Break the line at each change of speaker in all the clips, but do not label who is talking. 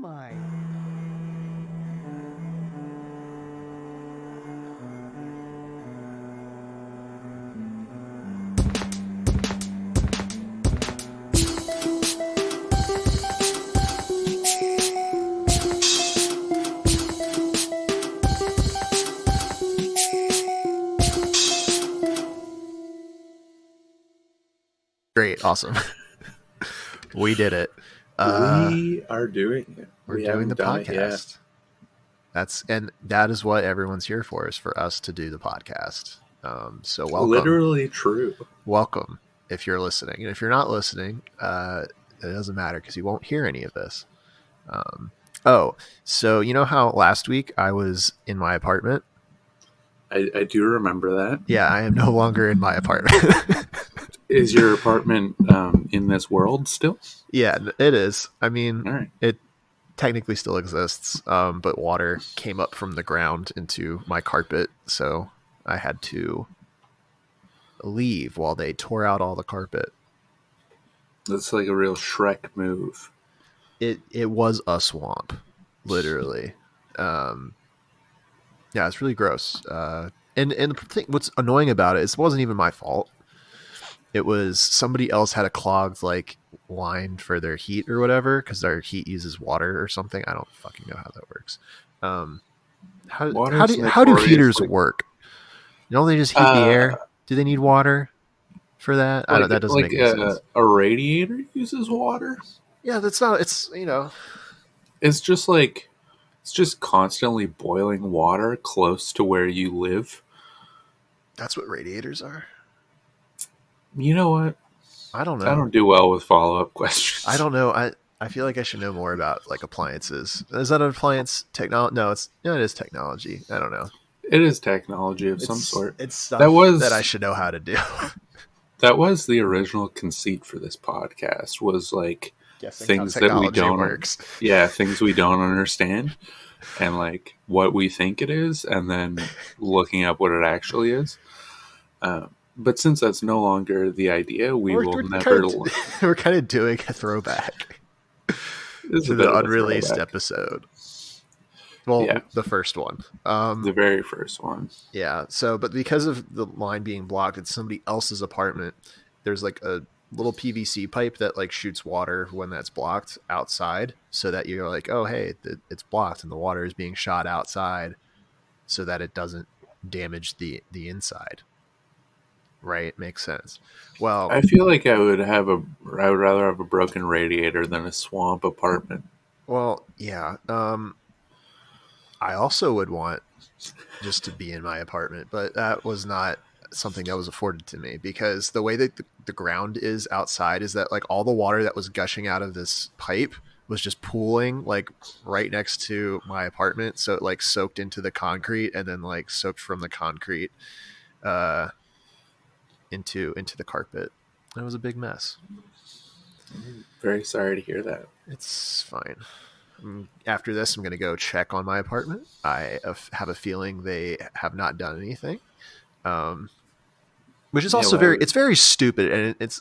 am I?
Great. Awesome. We did it.
We are doing it.
We're doing the podcast. That is what everyone's here for, is for us to do the podcast. So welcome.
Literally true.
Welcome if you're listening. And if you're not listening, it doesn't matter because you won't hear any of this. So you know how last week I was in my apartment?
I do remember that.
Yeah, I am no longer in my apartment.
Is your apartment in this world still?
Yeah, it is. I mean,
All right.
It technically still exists, but water came up from the ground into my carpet, so I had to leave while they tore out all the carpet.
That's like a real Shrek move.
It was a swamp, literally. Yeah, it's really gross. And the thing, what's annoying about it is it wasn't even my fault. It was somebody else had a clogged line for their heat or whatever, because their heat uses water or something. I don't fucking know how that works. How do heaters work? You know, they just heat the air. Do they need water for that? I don't. That doesn't make any sense.
A radiator uses water.
Yeah, that's not. It's
It's just constantly boiling water close to where you live.
That's what radiators are.
You know what?
I don't know.
I don't do well with follow-up questions.
I don't know. I feel like I should know more about appliances. Is that an appliance technology? No, it is technology. I don't know.
It is technology of some sort.
It's stuff that I should know how to do.
That was the original conceit for this podcast, was things that we don't
works.
Yeah, things we don't understand, and what we think it is, and then looking up what it actually is. But since that's no longer the idea, we're
kind of doing a throwback to the unreleased episode. Well, yeah. The first one.
The very first one.
Yeah. So, but because of the line being blocked, it's somebody else's apartment. There's a little PVC pipe that shoots water when that's blocked outside, so that you're oh, hey, it's blocked and the water is being shot outside so that it doesn't damage the inside. Right, makes sense. Well,
I feel like I would rather have a broken radiator than a swamp apartment.
Well, yeah. I also would want just to be in my apartment, but that was not something that was afforded to me, because the way that the ground is outside is that all the water that was gushing out of this pipe was just pooling right next to my apartment, so it soaked into the concrete and then soaked from the concrete into the carpet. It was a big mess.
I'm very sorry to hear that.
It's fine. After this, I'm going to go check on my apartment. I have a feeling they have not done anything, which is also it's very stupid. And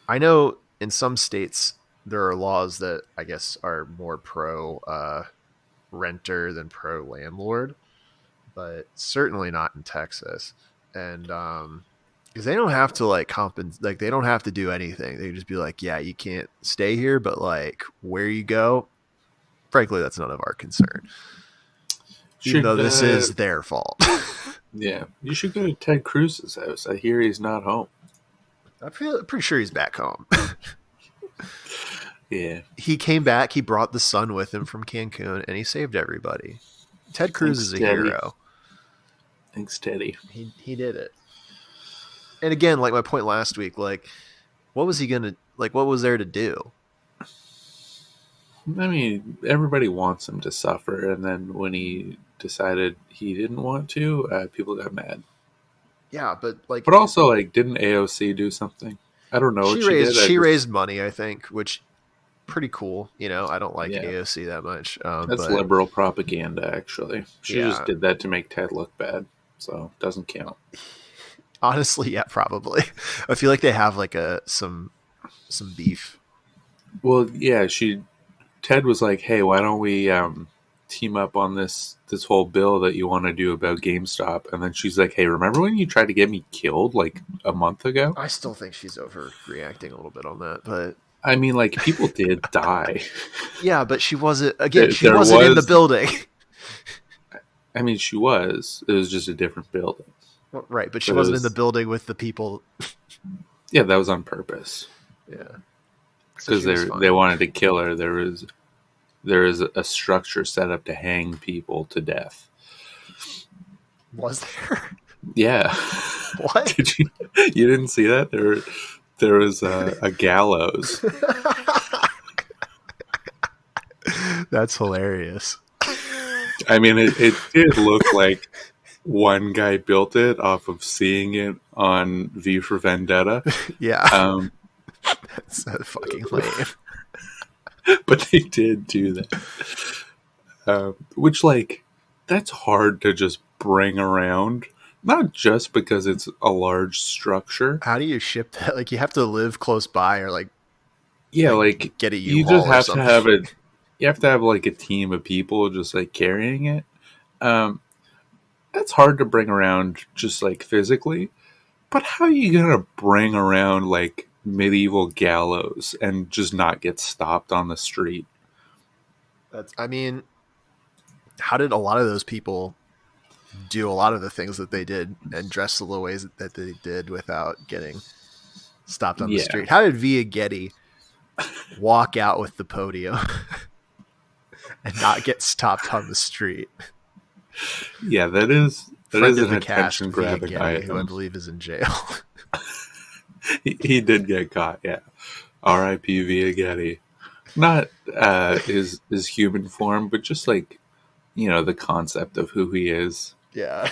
I know in some states there are laws that I guess are more pro renter than pro landlord, but certainly not in Texas. And because they don't have to compensate, they don't have to do anything. They just be yeah, you can't stay here, but where you go, frankly, that's none of our concern. Even though this is their fault.
Yeah, you should go to Ted Cruz's house. I hear he's not home.
I'm pretty sure he's back home.
Yeah,
he came back. He brought the sun with him from Cancun, and he saved everybody. Ted Cruz is a hero.
Thanks, Teddy.
He did it. And again, my point last week, what was he gonna what was there to do?
I mean, everybody wants him to suffer, and then when he decided he didn't want to, people got mad.
Yeah, but
but also didn't AOC do something? I don't know.
She raised money, I think, which pretty cool. I don't like AOC that much.
That's liberal propaganda, actually. She just did that to make Ted look bad, so it doesn't count.
Honestly, yeah, probably. I feel like they have some beef.
Well, yeah, she Ted was like, "Hey, why don't we team up on this whole bill that you want to do about GameStop?" And then she's like, "Hey, remember when you tried to get me killed like a month ago?"
I still think she's overreacting a little bit on that, but
I mean, like, people did die.
yeah, but she wasn't. Again, she
There
wasn't in the
was.
building.
I mean, she was. It was just a different building.
Right, but she
But it
wasn't in the
was.
building with the people.
Yeah, that was on purpose
Yeah, so
because
she was
they
fine.
wanted to kill her. There is a structure set up to hang people to death.
Was there?
Yeah.
What?
Did you? You didn't see that? There was a gallows.
That's hilarious.
I mean, it did look like one guy built it off of seeing it on V for Vendetta.
Yeah, that's so fucking lame.
But they did do that. Which, like, that's hard to just bring around. Not just because it's a large structure.
How do you ship that? Like, you have to live close by, or
Yeah, like,
get a
you just
U-Haul or
have to have
something.
it. You have to have, like, a team of people just, like, carrying it. Um, that's hard to bring around just, like, physically. But how are you going to bring around, like, medieval gallows and just not get stopped on the street?
I mean, how did a lot of those people do a lot of the things that they did and dress the ways that they did without getting stopped on the
Yeah.
street? How did Via Getty walk out with the podium and not get stopped on the street?
Yeah, that is
Friend of
an
the cast,
attention
Via
grabbing
Getty, who I
item.
believe is in jail.
He did get caught, yeah. R.I.P. Via Getty. Not his human form, but just like, the concept of who he is.
Yeah.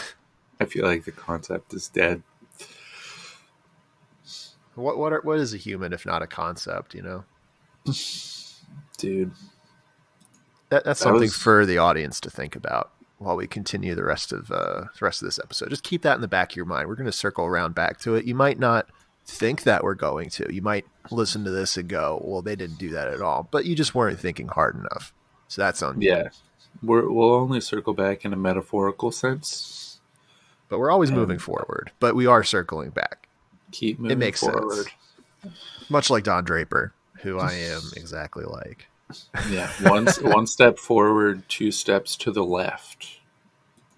I feel like the concept is dead.
What is a human if not a concept?
Dude,
That's
that
something
was
for the audience to think about while we continue the rest of this episode. Just keep that in the back of your mind. We're going to circle around back to it. You might not think that we're going to. You might listen to this and go, "Well, they didn't do that at all," but you just weren't thinking hard enough. So that's on you.
yeah. We'll only circle back in a metaphorical sense
But we're always moving
and
forward. But we are circling back.
keep
It
moving
makes
forward.
sense. Much like Don Draper, who I am exactly like.
Yeah, one step forward, two steps to the left,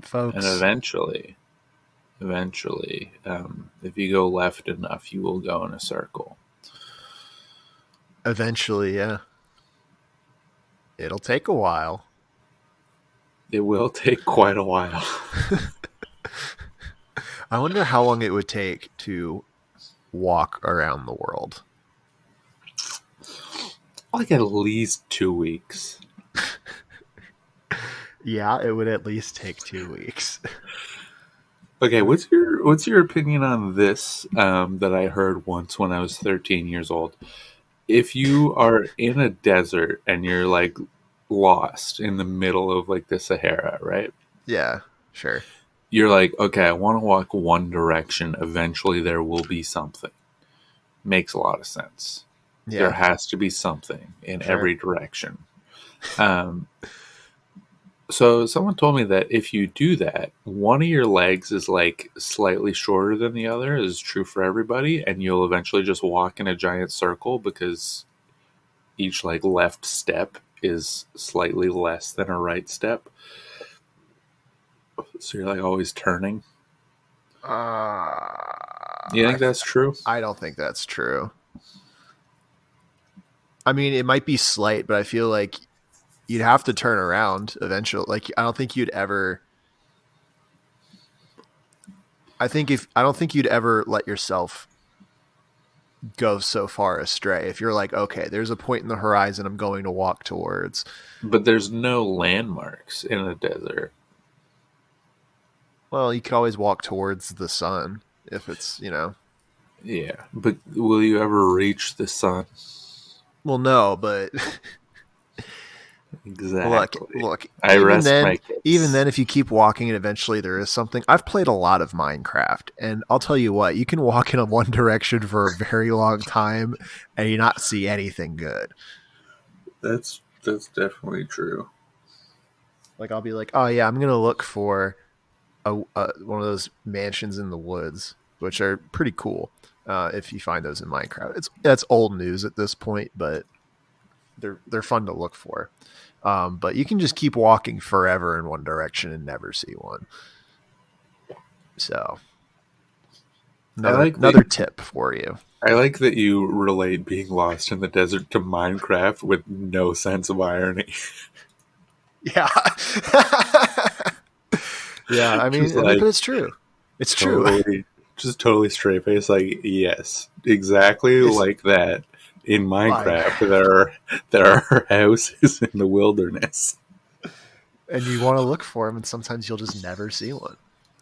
Folks.
and eventually, if you go left enough, you will go in a circle.
Eventually, yeah. It'll take a while.
It will take quite a while.
I wonder how long it would take to walk around the world.
Like at least 2 weeks.
Yeah, it would at least take 2 weeks.
Okay, what's your opinion on this that I heard once when I was 13 years old? If you are in a desert and you're like lost in the middle of like the Sahara, right?
Yeah, sure.
You're like, okay, I want to walk one direction. Eventually there will be something. Makes a lot of sense.
Yeah.
There has to be something in every direction. So someone told me that if you do that, one of your legs is like slightly shorter than the other. Is true for everybody, and you'll eventually just walk in a giant circle because each like left step is slightly less than a right step. So you're like always turning. You think that's true?
I don't think that's true. I mean, it might be slight, but I feel like you'd have to turn around eventually. Like, I don't think you'd ever let yourself go so far astray. If you're like, okay, there's a point in the horizon I'm going to walk towards.
But there's no landmarks in a desert.
Well, you could always walk towards the sun if it's,
Yeah, but will you ever reach the sun?
Well, no, but
Exactly.
Look.
I rest my case.
Even then, if you keep walking, and eventually there is something. I've played a lot of Minecraft, and I'll tell you what: you can walk in one direction for a very long time, and you not see anything good.
That's That's definitely true.
Like I'll be like, oh yeah, I'm gonna look for one of those mansions in the woods, which are pretty cool. If you find those in Minecraft, that's old news at this point, but they're fun to look for. But you can just keep walking forever in one direction and never see one. So another tip for you.
I like that you relate being lost in the desert to Minecraft with no sense of irony.
Yeah. Yeah, I mean,
Like,
but it's true. It's
totally,
true.
just totally straight face. Like, yes, exactly like that. In Minecraft, there are houses in the wilderness,
and you want to look for them, and sometimes you'll just never see one.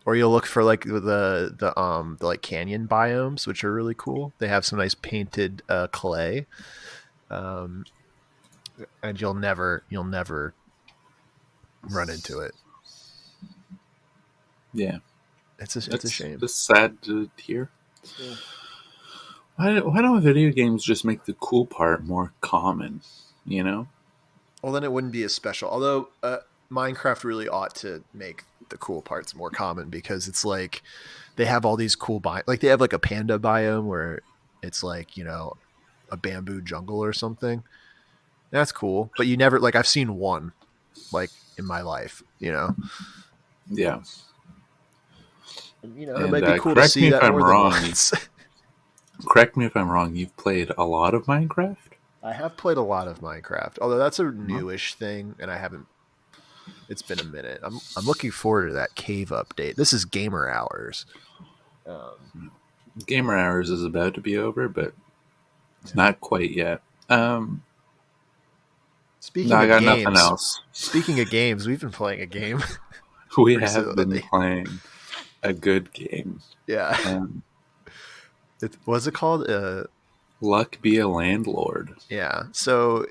Or you'll look for like the like canyon biomes, which are really cool. They have some nice painted clay, and you'll never run into it.
Yeah,
it's a shame.
It's sad to hear. Yeah. Why don't video games just make the cool part more common? You know.
Well, then it wouldn't be as special. Although Minecraft really ought to make the cool parts more common, because it's like they have all these cool like they have like a panda biome where it's like, you know, a bamboo jungle or something. That's cool, but you never, like, I've seen one like in my life, you know.
Yeah.
You know, it might be cool to see that more than once.
Correct me if I'm wrong. You've played a lot of Minecraft?
I have played a lot of Minecraft, although that's a newish thing, and I haven't. It's been a minute. I'm looking forward to that cave update. This is Gamer Hours.
Gamer Hours is about to be over, but it's not quite yet.
Speaking of games, nothing else. Speaking of games, we've been playing a game.
We have been playing a good game.
Yeah. What's it called?
Luck Be a Landlord.
Yeah. So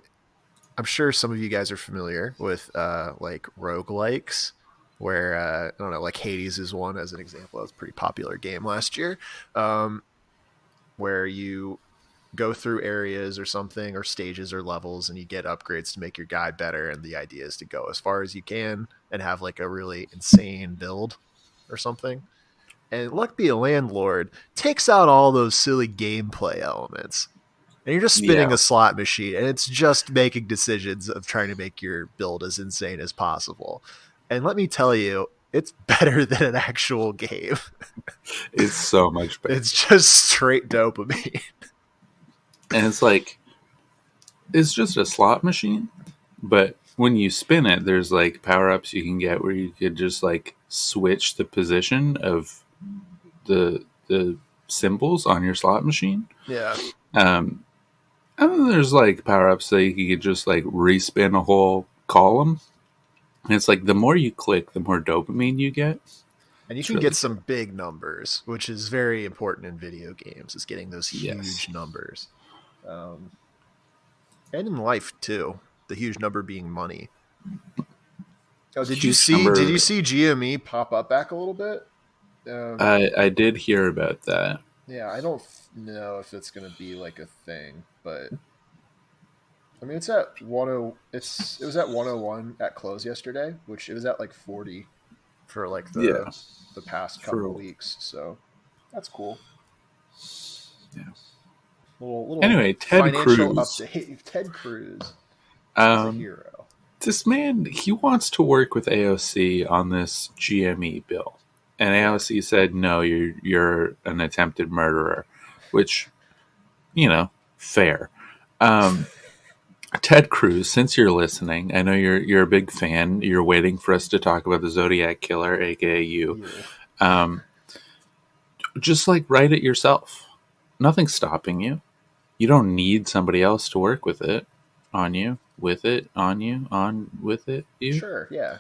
I'm sure some of you guys are familiar with like roguelikes, where I don't know, like Hades is one as an example. That was a pretty popular game last year, where you go through areas or something, or stages or levels, and you get upgrades to make your guy better, and the idea is to go as far as you can and have like a really insane build or something. And Luck Be a Landlord takes out all those silly gameplay elements, and you're just spinning a slot machine, and it's just making decisions of trying to make your build as insane as possible. And let me tell you, it's better than an actual game.
It's so much better.
It's just straight dopamine.
And it's like, it's just a slot machine, but when you spin it, there's like power-ups you can get where you could just like switch the position of the symbols on your slot machine.
Yeah.
And then there's like power-ups that you could just like respin a whole column. And it's like the more you click, the more dopamine you get.
And you can get some big numbers, which is very important in video games, is getting those huge numbers. And in life too, the huge number being money. Oh, did you see GME pop up back a little bit?
I did hear about that.
Yeah, I don't know if it's going to be like a thing, but I mean, it's at 10. It was at 101 at close yesterday, which it was at like 40 for like the past couple of weeks. So that's cool.
Yeah.
Little
anyway, Ted Cruz.
Update. Ted Cruz is a hero.
This man, he wants to work with AOC on this GME bill. And AOC said, no, you're an attempted murderer, which, you know, fair. Ted Cruz, since you're listening, I know you're a big fan. You're waiting for us to talk about the Zodiac Killer, aka you. Yeah. Just like write it yourself. Nothing's stopping you. You don't need somebody else to work with it, on you, with it, on you, on with it. You.
Sure, yeah.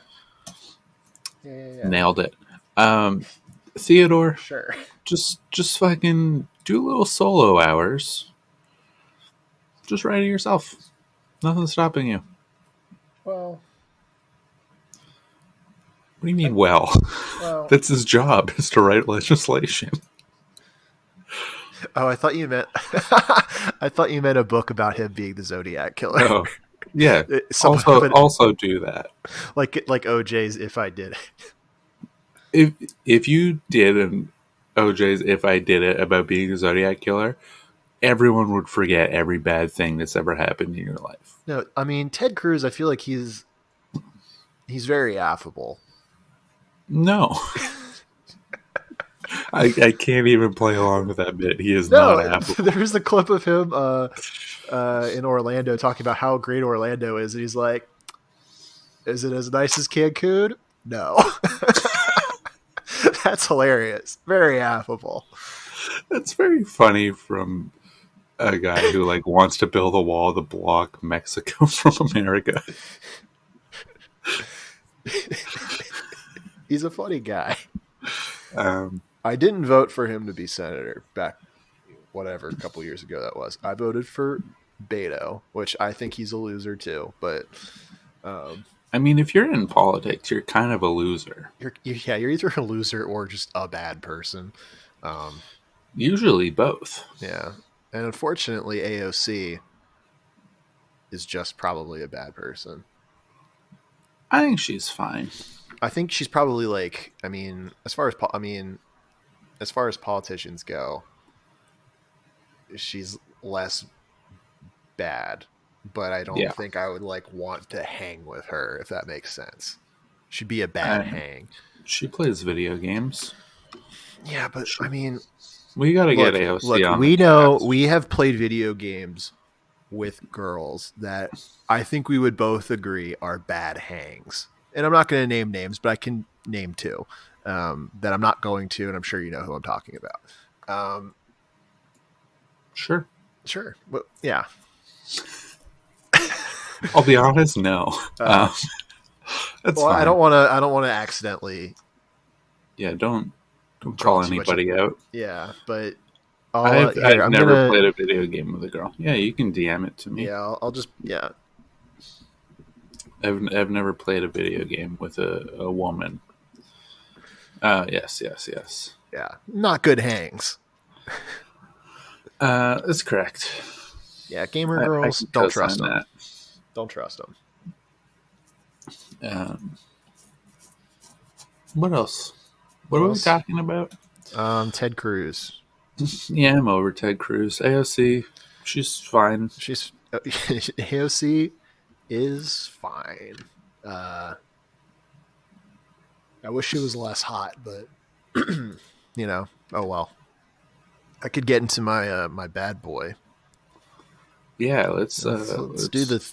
Nailed it. Theodore,
sure.
Just fucking do little solo hours. Just write it yourself. Nothing's stopping you.
Well,
what do you mean? Well, that's his job, is to write legislation.
Oh, I thought you meant a book about him being the Zodiac Killer.
Oh, Yeah.
Somewhat of
Also,
an
also do that.
like OJ's If I Did It.
If if you did an OJ's If I Did It about being a Zodiac Killer, everyone would forget every bad thing that's ever happened in your life.
No, I mean Ted Cruz. I feel like he's very affable.
No. I can't even play along with that bit. He is not
No,
affable.
there's a clip of him in Orlando talking about how great Orlando is, and he's like, "Is it as nice as Cancun? No." That's hilarious. Very affable.
That's very funny from a guy who like wants to build a wall to block Mexico from America.
He's a funny guy.
Um,
I didn't vote for him to be senator back, whatever, a couple years ago that was. I voted for Beto, which I think he's a loser too. But
I mean, if you're in politics, you're kind of a loser.
you're either a loser or just a bad person.
Usually both.
Yeah, and unfortunately, AOC is just probably a bad person.
I think she's fine.
I think she's probably like, as far as politicians go, she's less bad, but I don't
Yeah.
think I would like want to hang with her, if that makes sense. She'd be a bad hang.
She plays video games.
Yeah, but I mean,
We got to get AOC
look,
on.
we know we have played video games with girls that I think we would both agree are bad hangs. And I'm not going to name names, but I can name two that I'm not going to, and I'm sure you know who I'm talking about.
Sure.
But yeah.
I'll be honest, no. That's
well,
fine.
I don't want to accidentally.
Yeah, don't call anybody out.
Yeah, but
I've never played a video game with a girl. Yeah, you can DM it to me.
Yeah, I'll just
I've never played a video game with a woman. Yes.
Yeah, not good hangs.
That's correct.
Yeah, gamer girls, don't trust them.
That.
Don't trust them.
What else? What are we talking about?
Ted Cruz.
Yeah, I'm over Ted Cruz. AOC, she's fine.
She's AOC is fine. I wish she was less hot, but oh well. I could get into my bad boy.
Yeah, let's
do the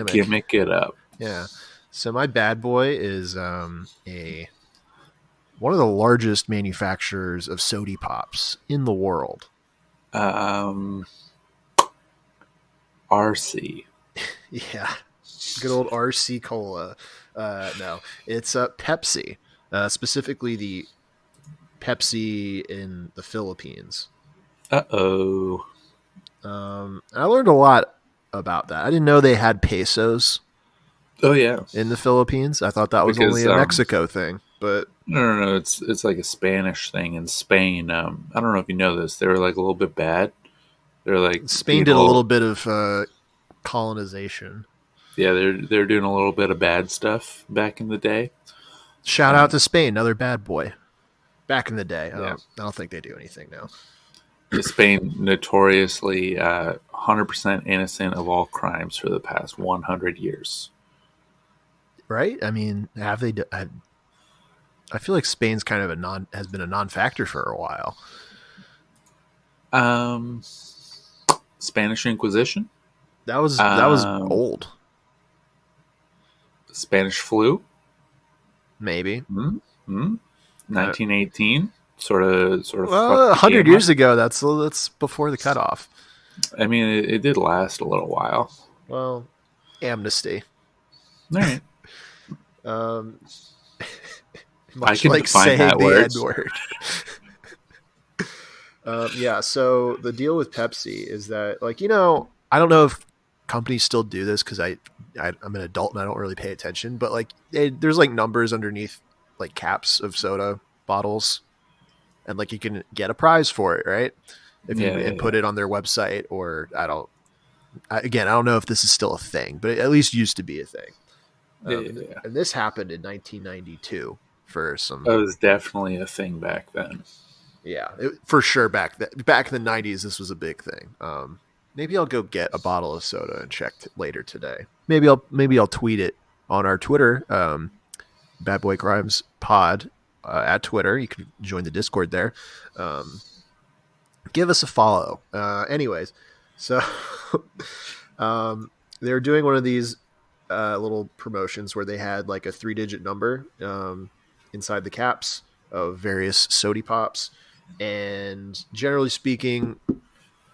gimmick it up.
Yeah. So my bad boy is one of the largest manufacturers of soda pops in the world.
RC.
Yeah. Good old RC Cola. No, it's Pepsi. Specifically the Pepsi in the Philippines.
Uh-oh.
I learned a lot about that. I didn't know they had pesos.
Oh yeah,
in the Philippines. I thought that was only a Mexico thing, but
no. It's like a Spanish thing in Spain. I don't know if you know this. They were like a little bit bad. They're like
Spain did a little bit of colonization.
Yeah, they're doing a little bit of bad stuff back in the day.
Shout out to Spain, another bad boy. Back in the day, I don't think they do anything now.
Spain notoriously 100% innocent of all crimes for the past 100 years.
Right? I mean, have they? I feel like Spain's kind of has been a non-factor for a while.
Spanish Inquisition.
That was old.
Spanish flu.
Maybe.
1918. Sort of.
Well, 100 years ago. That's before the cutoff.
I mean, it did last a little while.
Well, amnesty.
All right.
Much
I can
like
define
saying
that
the
word.
N-word. Yeah. So the deal with Pepsi is that, I don't know if companies still do this because I'm an adult and I don't really pay attention, but there's numbers underneath caps of soda bottles, and you can get a prize for it, right? If you input it on their website, or I don't Again, I don't know if this is still a thing, but it at least used to be a thing.
Yeah,
And this happened in 1992 for
that
some.
was definitely a thing back then.
Yeah, for sure. Back in the 90s, this was a big thing. Maybe I'll go get a bottle of soda and check later today. Maybe I'll tweet it on our Twitter, Bad Boy Crimes Pod at Twitter. You can join the Discord there. Um, give us a follow. Anyways, so they're doing one of these little promotions where they had like a 3-digit number inside the caps of various sody pops, and generally speaking,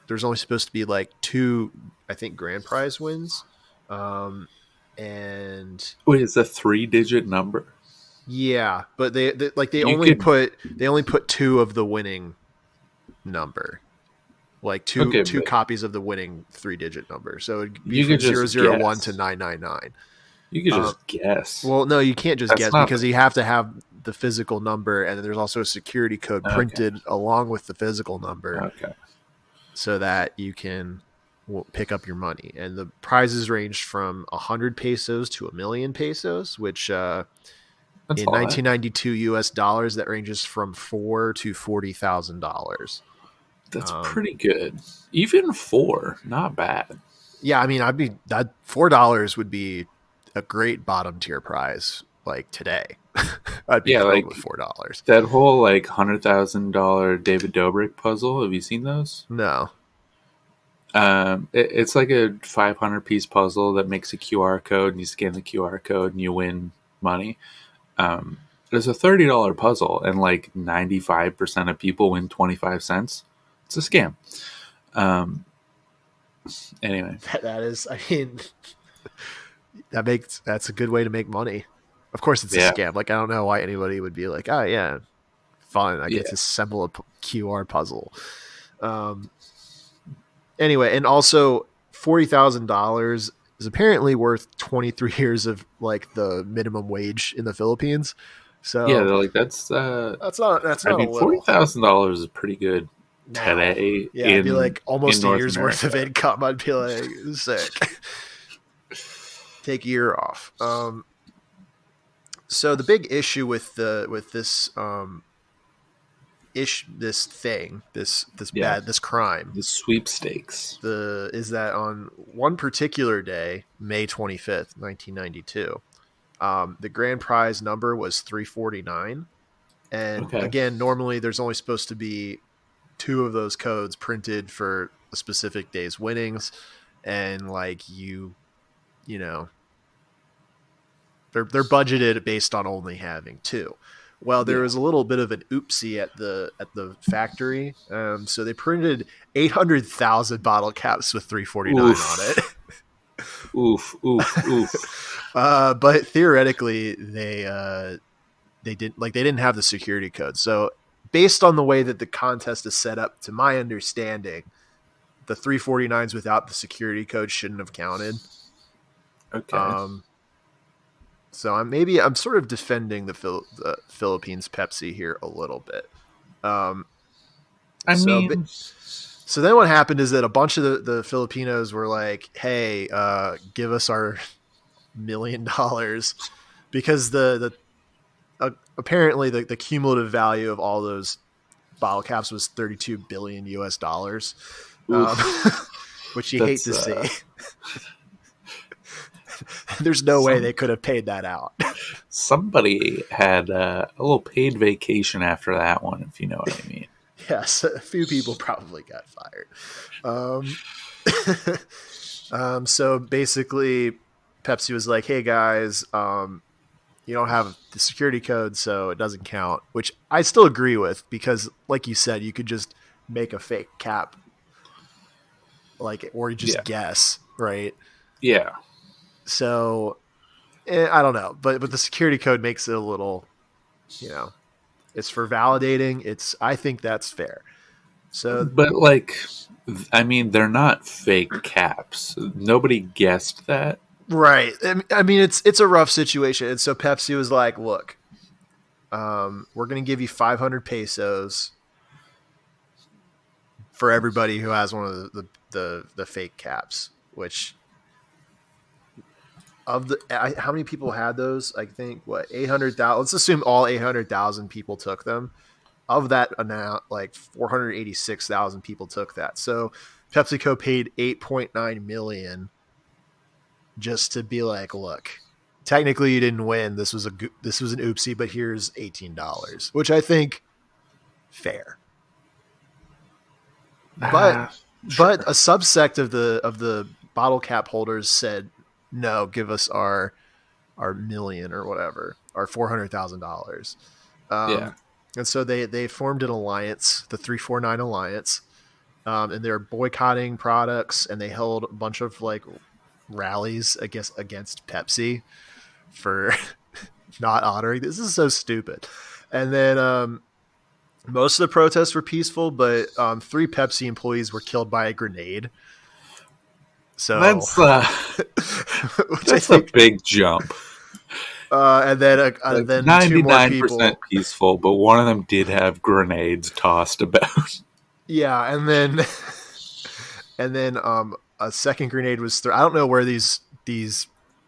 there's only supposed to be like 2, I think, grand prize wins. And
Wait, it's a 3-digit number.
yeah, but they
You
only
could
put 2 of the winning number, like two
okay,
two
but
copies of the winning 3-digit number. So it'd be
you
from
could
zero
just
zero one to
guess.
999.
You could
Um,
just guess.
well, no, you can't just
That's
guess
not
because you have to have the physical number, and then there's also a security code
okay.
printed along with the physical number
Okay.
so that you can pick up your money. And the prizes ranged from 100 pesos to 1,000,000 pesos, which
That's a
in
lot.
1992 US dollars, that ranges from $4 to $40,000.
That's
Um,
pretty good. Even 4, not bad.
yeah, I mean, that $4 would be a great bottom tier prize like today. I'd be
Yeah,
thrilled with
like
$4.
that whole like $100,000 David Dobrik puzzle. Have you seen those?
No.
It's like a 500-piece puzzle that makes a QR code, and you scan the QR code, and you win money. It's a $30 puzzle, and like 95% of people win 25 cents. It's a scam. Um, anyway,
That is, I mean, that's a good way to make money. Of course, it's a
yeah,
scam. Like, I don't know why anybody would be like, oh yeah, fun. I get
yeah,
to assemble a QR puzzle. Um, anyway, and also $40,000 is apparently worth 23 years of like the minimum wage in the Philippines.
yeah.
So
They're like
that's
I
not a
mean,
little
$40,000 is pretty good
now.
today
Yeah, it'd be like
in
almost a
North
year's worth of
America.
income. I'd be like sick. Take a year off. So the big issue with this this thing,
Yeah,
this crime,
the sweepstakes.
is that on one particular day, May 25th, 1992, the grand prize number was 349. And
Okay,
again, normally there's only supposed to be 2 of those codes printed for a specific day's winnings, and like you know they're budgeted based on only having 2. Well, there
yeah.
was a little bit of an oopsie at the factory, so they printed 800,000 bottle caps with 349 on
Oof,
it.
oof, oof, oof.
But theoretically, they didn't have the security code. So based on the way that the contest is set up, to my understanding, the 349s without the security code shouldn't have counted.
Okay.
Um, so I'm sort of defending the Philippines Pepsi here a little bit. Um,
I
so
mean,
so then what happened is that a bunch of the Filipinos were like, "Hey, give us our $1,000,000," because apparently the cumulative value of all those bottle caps was 32 billion US dollars, um,
oof.
which you hate
That's
to see. There's no way
some
they could have paid that out.
somebody had a little paid vacation after that one, if you know what I mean.
Yes, a few people probably got fired. Um, so basically, Pepsi was like, "Hey guys, you don't have the security code, so it doesn't count." Which I still agree with because, like you said, you could just make a fake cap, like, or you just
Yeah,
guess, right?
yeah.
So I don't know, but the security code makes it a little, you know, it's for validating. I think that's fair. So
But like, I mean, they're not fake caps. Nobody guessed that.
right, I mean, it's a rough situation, and so Pepsi was like, "Look, we're going to give you 500 pesos for everybody who has one of the fake caps." which how many people had those? I think 800,000. Let's assume all 800,000 people took them. Of that amount, like 486,000 people took that. So PepsiCo paid 8.9 million just to be like, look, technically you didn't win. This was an oopsie, but here's $18, which I think fair. But
Sure.
a subsect of the bottle cap holders said, no, give us our million or whatever, our $400,000.
Yeah.
And so they formed an alliance, the 349 Alliance, and they're boycotting products, and they held a bunch of like rallies, I guess, against Pepsi for not honoring. This is so stupid. And then most of the protests were peaceful, but 3 Pepsi employees were killed by a grenade. So
That's
which
that's a big jump.
And then
Like
then 2 more
99%
people.
peaceful, but one of them did have grenades tossed about.
Yeah, and then a second grenade was I don't know where these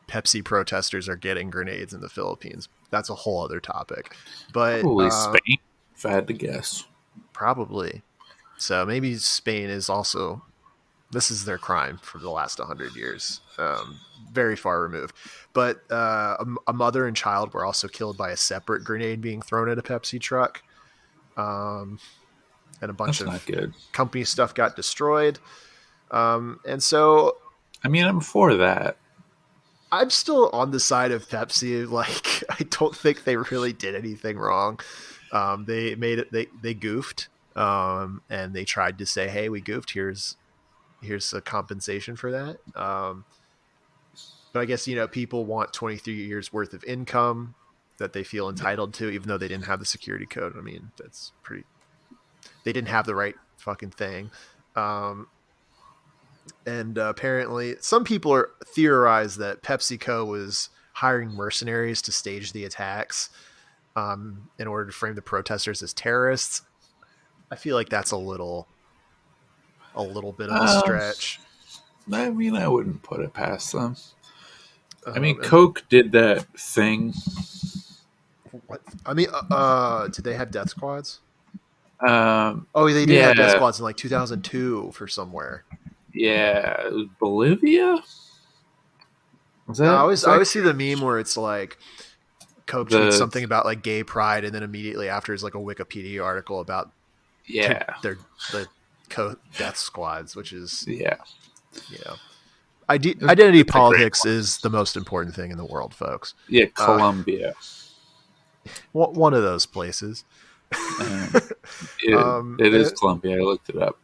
Pepsi protesters are getting grenades in the Philippines. That's a whole other topic. But
Probably Spain, if I had to guess.
probably. So maybe Spain is also, this is their crime for the last 100 years. Very far removed. But a mother and child were also killed by a separate grenade being thrown at a Pepsi truck. And a bunch
That's not
of
good.
company stuff got destroyed. And so
I mean, I'm for that.
I'm still on the side of Pepsi. Like, I don't think they really did anything wrong. They made it. They goofed, and they tried to say, "Hey, we goofed. Here's a compensation for that." But I guess people want 23 years worth of income that they feel entitled to, even though they didn't have the security code. I mean, that's pretty. They didn't have the right fucking thing. And apparently, some people are theorize that PepsiCo was hiring mercenaries to stage the attacks in order to frame the protesters as terrorists. I feel like that's a little bit of a stretch.
I mean, I wouldn't put it past them. I mean,
And
Coke did that thing.
what? I mean, did they have death squads?
Um,
Oh, they did have death
yeah,
squads in like 2002 for somewhere.
yeah. It was Bolivia? Was
No,
that,
I
was that
always see the meme where it's like Coke tweets
the.
something about like gay pride, and then immediately after is like a Wikipedia article about
Yeah,
the death squads, which is
yeah.
identity
It's a great
politics
one.
is the most important thing in the world, folks.
Yeah, Colombia.
One of those places.
Um, it is
And
Colombia. I looked it up.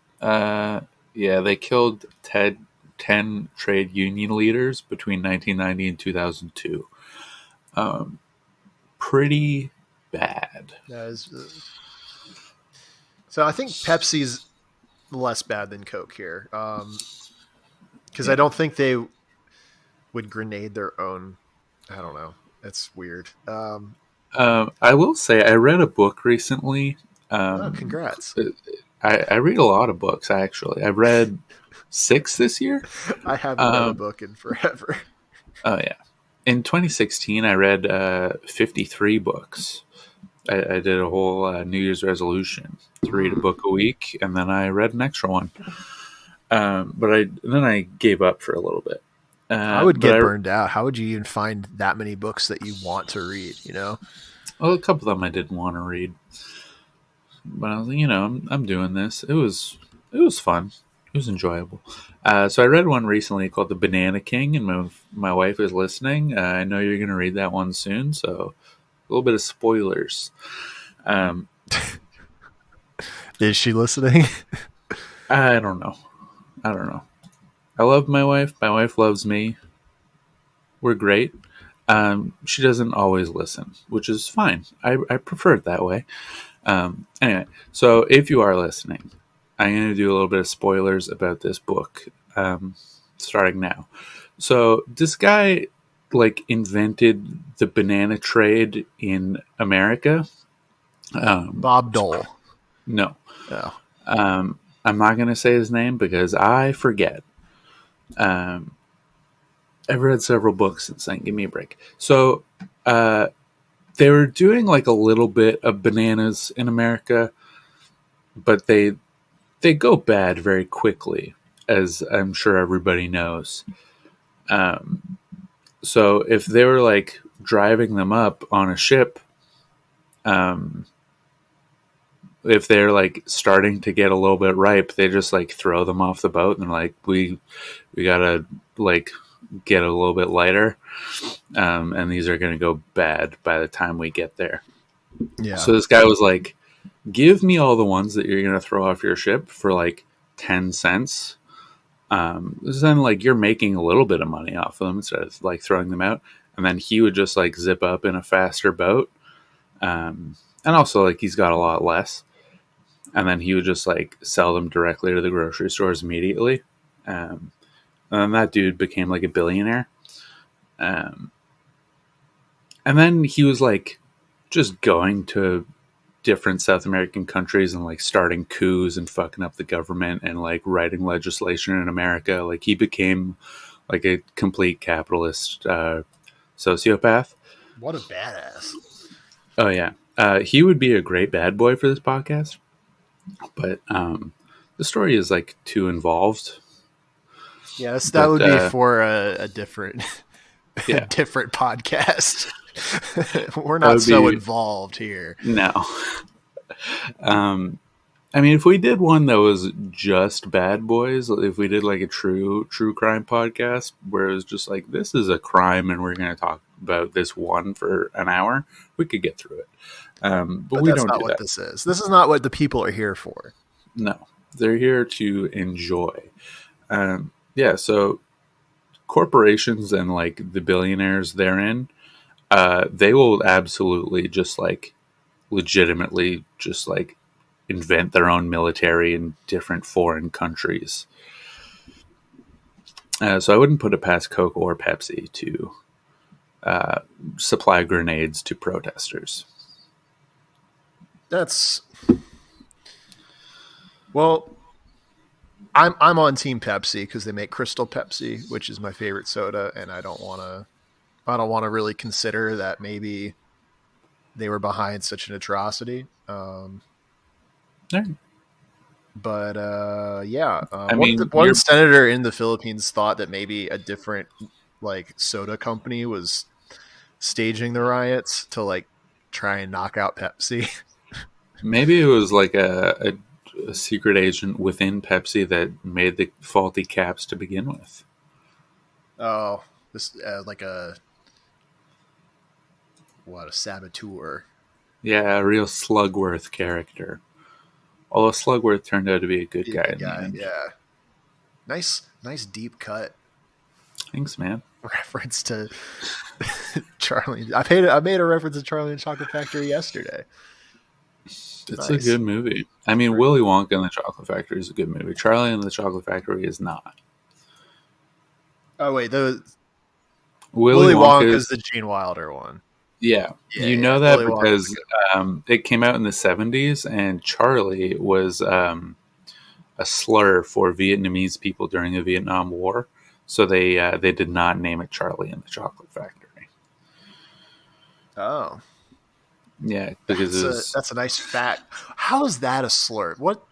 Yeah, they killed 10 trade union leaders between 1990 and 2002. Pretty bad.
that is, so I think Pepsi's less bad than Coke here, because I
Yeah.
don't think they would grenade their own. I don't know. It's weird.
I will say I read a book recently.
Oh,
Um,
congrats!
I read a lot of books actually. I've read 6 this year.
I haven't read a
Um,
book in forever.
oh yeah, in 2016 I read 53 books. I did a whole New Year's resolution to read a book a week, and then I read an extra one. But then I gave up for a little bit.
I would
But
get burned out. How would you even find that many books that you want to read?
well, a couple of them I didn't want to read, but I was like, I'm doing this. It was fun. It was enjoyable. So I read one recently called The Banana King, and my wife is listening. I know you're going to read that one soon, so a little bit of spoilers. Um,
Is she listening?
I don't know. I love my wife. My wife loves me. We're great. She doesn't always listen, which is fine. I prefer it that way. Anyway, so if you are listening, I'm going to do a little bit of spoilers about this book, starting now. So this guy invented the banana trade in America.
Bob Dole.
No,
Oh.
I'm not going to say his name because I forget. Um, I've read several books since then. Give me a break. So they were doing like a little bit of bananas in America, but they go bad very quickly, as I'm sure everybody knows. Um, so if they were like driving them up on a ship, um, if they're like starting to get a little bit ripe, they just like throw them off the boat and like we gotta like get a little bit lighter, and these are gonna go bad by the time we get there.
Yeah.
So this guy was like, "Give me all the ones that you're gonna throw off your ship for like 10 cents." Then like you're making a little bit of money off of them instead of like throwing them out. And then he would just like zip up in a faster boat, and also like he's got a lot less. And then he would just like sell them directly to the grocery stores immediately. And then that dude became like a billionaire. Um, and then he was like just going to different South American countries and like starting coups and fucking up the government and like writing legislation in America. Like he became like a complete capitalist sociopath.
What a badass.
Oh yeah, he would be a great bad boy for this podcast, but the story is like too involved.
Yes, that
But
would be for a different a
yeah,
different podcast. We're
that
not
would
so
be
involved here.
no. I mean, if we did one that was just bad boys, if we did like a true crime podcast where it was just like this is a crime and we're going to talk about this one for an hour, we could get through it. But we
That's
don't
not
do
what
that.
this is. This is not what the people are here for.
No, they're here to enjoy. Yeah, so corporations and like the billionaires therein, they will absolutely just like legitimately just like invent their own military in different foreign countries. So I wouldn't put it past Coke or Pepsi to supply grenades to protesters.
That's well, I'm on Team Pepsi because they make Crystal Pepsi, which is my favorite soda, and I don't want to really consider that maybe they were behind such an atrocity.
Yeah.
But yeah,
I mean,
one senator in the Philippines thought that maybe a different like soda company was staging the riots to like try and knock out Pepsi.
maybe it was like a secret agent within Pepsi that made the faulty caps to begin with.
Oh, this like a saboteur.
Yeah, a real Slugworth character. Although Slugworth turned out to be a good guy in the end.
Yeah. Nice deep cut
Thanks, man.
reference to Charlie. I made a reference to Charlie and the Chocolate Factory yesterday.
It's a good movie. I mean, Willy Wonka and the Chocolate Factory is a good movie. Charlie and the Chocolate Factory is not.
Oh wait,
Willy
Wonka
Wonka
is the Gene Wilder one.
Yeah,
Yeah,
you
yeah.
know that
Willy Wonka's
because it came out in the 70s, and Charlie was a slur for Vietnamese people during the Vietnam War. So they did not name it Charlie and the Chocolate Factory.
Oh,
Yeah, because
that's a nice fact. How is that a slur? What?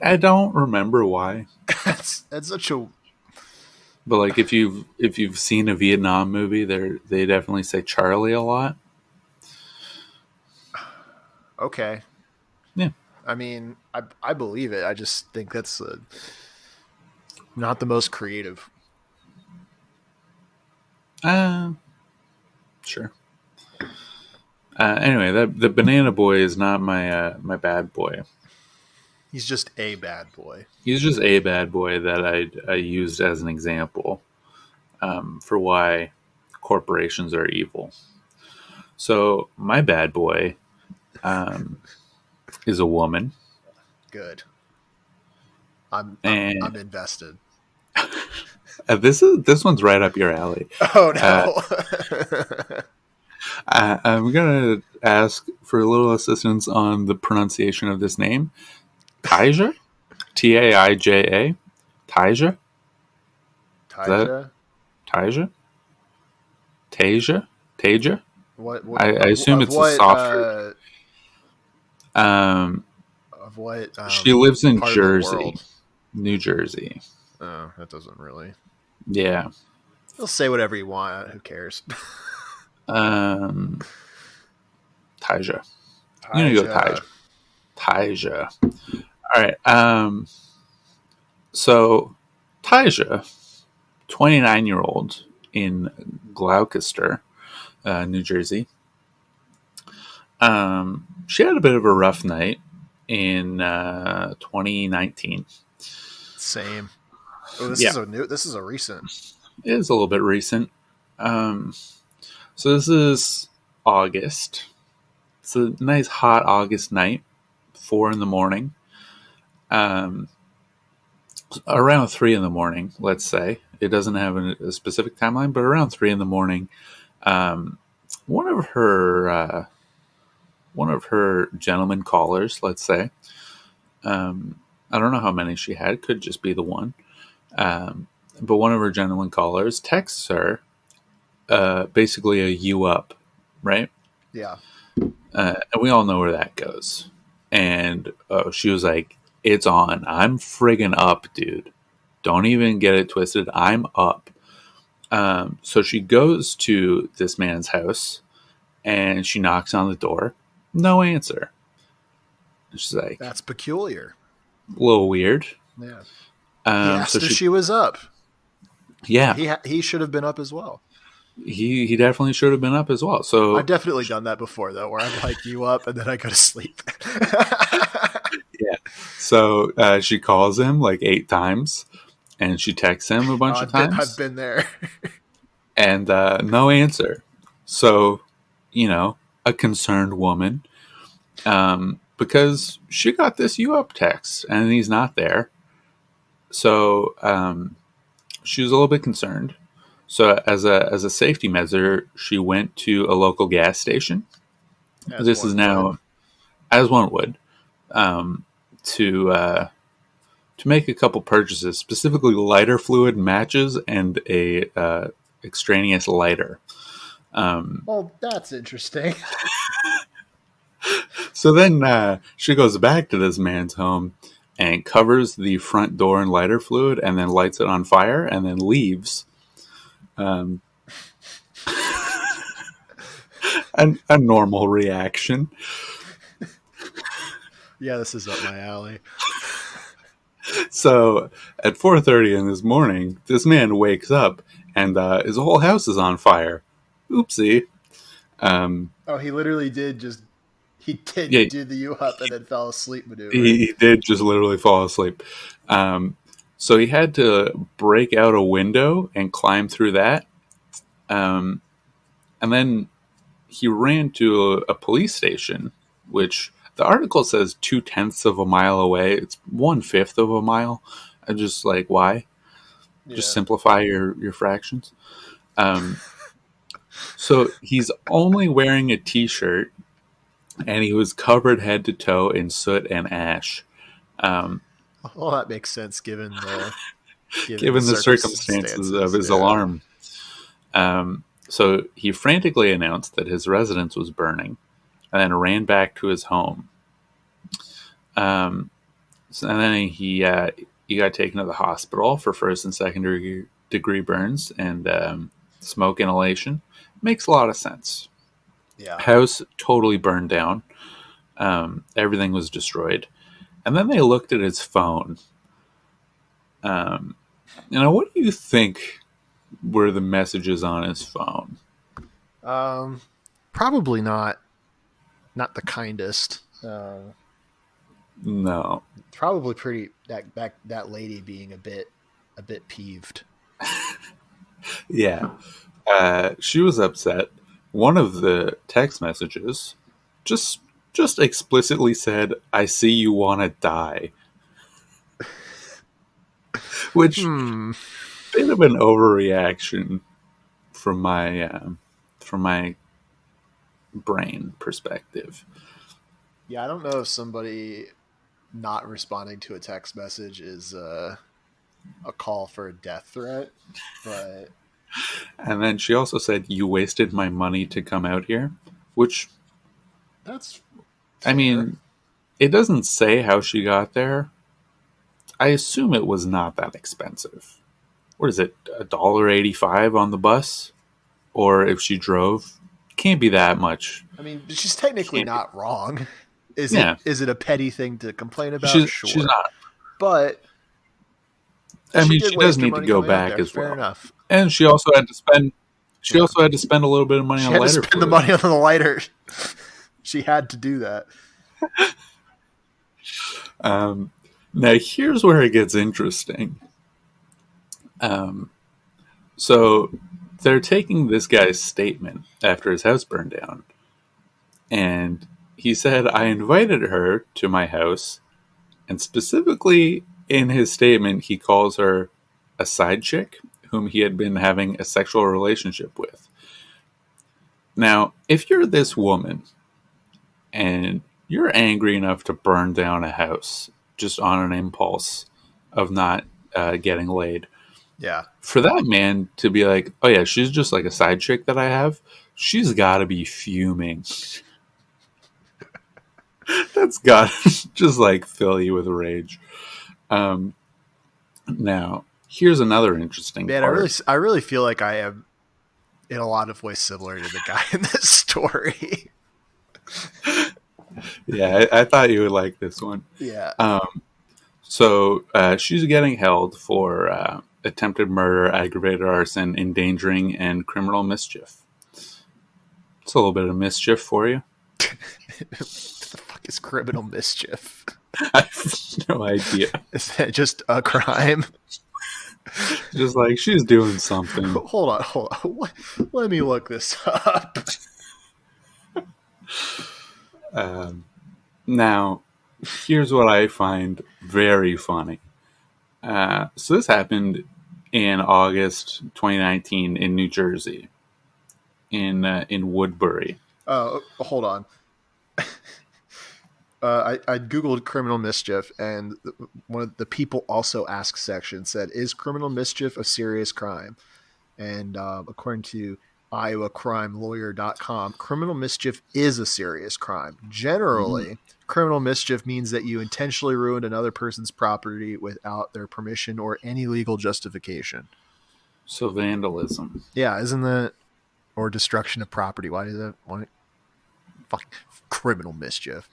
I don't remember why,
That's such a.
but like if you've seen a Vietnam movie, they definitely say Charlie a lot.
Okay.
Yeah.
I mean, I believe it. I just think that's not the most creative.
Sure. Anyway, the banana boy is not my my bad boy.
He's just a bad boy.
He's just a bad boy that I used as an example for why corporations are evil. So my bad boy is a woman.
Good.
And
I'm invested.
this one's right up your alley.
Oh no.
I'm gonna ask for a little assistance on the pronunciation of this name. Taija, Taija, Taija. Is that
Taija?
Taija? Tasia? Taja?
What
I assume
of
it's a
what
soft fruit. Um,
of what
she lives in
part of the
Jersey,
world?
New Jersey.
Oh, that doesn't really.
Yeah.
You'll say whatever you want. Who cares?
Um, Taija. I'm gonna go
Taija.
Taija. Taija. All right. So Taija, 29-year-old in Gloucester, New Jersey. She had a bit of a rough night in 2019.
Same. Oh, this
Yeah,
is a new. This is a recent.
it is a little bit recent. Um, so this is August. It's a nice hot August night, 4 in the morning. Um, Around 3 in the morning, let's say. It doesn't have a specific timeline, but around 3 in the morning, um, one of her gentleman callers, let's say. I don't know how many she had; could just be the one. Um, but one of her gentleman callers texts her, basically a "you up," right?
Yeah.
And we all know where that goes. And she was like, "It's on. I'm friggin' up, dude. Don't even get it twisted. I'm up." So she goes to this man's house and she knocks on the door. No answer. She's like,
That's peculiar.
a little weird.
Yeah. He
So
asked if
she,
she was up.
yeah,
He should have been up as well.
he definitely should have been up as well.
I've
So
definitely done that before though, where I'm like you up and then I go to sleep.
yeah, so she calls him like 8 times, and she texts him a bunch of
I've
times,
been there.
and no answer. So a concerned woman, because she got this "you up" text and he's not there. So she was a little bit concerned. So as a safety measure, she went to a local gas station.
As
This is
one would.
now, as one would, um, to make a couple purchases, specifically lighter fluid, matches, and a extraneous lighter.
Well, that's interesting.
So then she goes back to this man's home and covers the front door in lighter fluid, and then lights it on fire, and then leaves. Um, a normal reaction.
Yeah, this is up my alley.
So at 4:30 in this morning, this man wakes up and his whole house is on fire. Oopsie. Um,
Oh, he literally did just he
yeah,
did do the you up and then fell asleep maneuver.
he did just literally fall asleep. Um, so he had to break out a window and climb through that. Um, and then he ran to a police station, which the article says 2/10 of a mile away. It's 1/5 of a mile. I'm just like, why? Just
Yeah.
simplify your fractions. Um, so he's only wearing a t-shirt, and he was covered head to toe in soot and ash. Um,
Well, that makes sense given the
Given the circumstances of
circumstances.
his
Yeah.
alarm. So he frantically announced that his residence was burning, and then ran back to his home. And then he got taken to the hospital for first and second degree burns and smoke inhalation. Makes a lot of sense.
Yeah.
House totally burned down. Everything was destroyed. And then they looked at his phone. What do you think were the messages on his phone?
Probably not the kindest.
No.
Probably pretty that lady being a bit peeved.
Yeah. She was upset. One of the text messages just explicitly said, "I see you want to die," which
Hmm.
bit of an overreaction from my brain perspective.
Yeah, I don't know if somebody not responding to a text message is a call for a death threat, but
And then she also said, "You wasted my money to come out here," which,
that's
I
fair.
mean, it doesn't say how she got there. I assume it was not that expensive. What is it, $1.85 on the bus? Or if she drove, can't be that much.
I mean, she's technically
Can't be.
not wrong.
Yeah,
Is it a petty thing to complain about?
she's
Sure.
not.
But
I
she
mean,
did
she does
waste her
need to
money
go
coming out
back
there.
as
Fair
well,
enough.
and she also had to spend. She
Yeah.
also had to spend a little bit of money
She
on
had to
lighter
spend the
fluid.
money on the lighter. She had to do that.
Now, here's where it gets interesting. So they're taking this guy's statement after his house burned down, and he said, "I invited her to my house," and specifically in his statement, he calls her a side chick whom he had been having a sexual relationship with. Now, if you're this woman and you're angry enough to burn down a house just on an impulse of not getting laid,
Yeah.
for that man to be like, "Oh yeah, she's just like a side chick that I have," she's got to be fuming. That's got to just like fill you with rage. Um, Now, here's another interesting
Man,
part.
I really feel like I am in a lot of ways similar to the guy in this story.
Yeah, I thought you would like this one.
Yeah.
So she's getting held for attempted murder, aggravated arson, endangering, and criminal mischief. It's a little bit of mischief for you.
What the fuck is criminal mischief?
I have no idea.
Is that just a crime?
Just like she's doing something.
Hold on. Let me look this up.
Now, here's what I find very funny. So this happened in August 2019 in New Jersey, in Woodbury.
Hold on. I googled criminal mischief, and one of the people also ask section said, "Is criminal mischief a serious crime?" And according to IowaCrimeLawyer.com, criminal mischief is a serious crime.
Mm.
Generally, criminal mischief means that you intentionally ruined another person's property without their permission or any legal justification.
So vandalism.
Yeah, isn't that or destruction of property? Why does that? Why? Fuck, criminal mischief.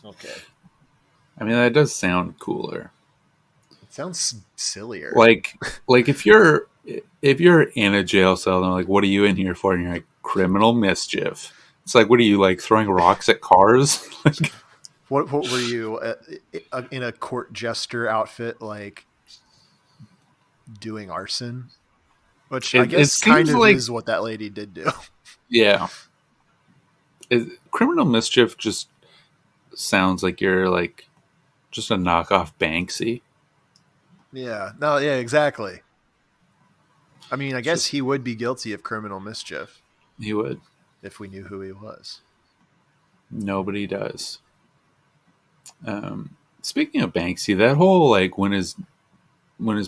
Okay.
I mean, that does sound cooler.
It sounds sillier.
Like if you're in a jail cell and they're like, "What are you in here for?" and you're like, "Criminal mischief." It's like, what are you like throwing rocks at cars? Like,
What were you in a court jester outfit, like doing arson? Which I
it
guess kind
seems
of
like,
is what that lady did do.
yeah, criminal mischief just sounds like you're like just a knockoff Banksy.
Yeah. No. Yeah. Exactly. I mean, I
It's
guess
just
he would be guilty of criminal mischief
he would.
if we knew who he was.
Nobody does. Speaking of Banksy, that whole like when his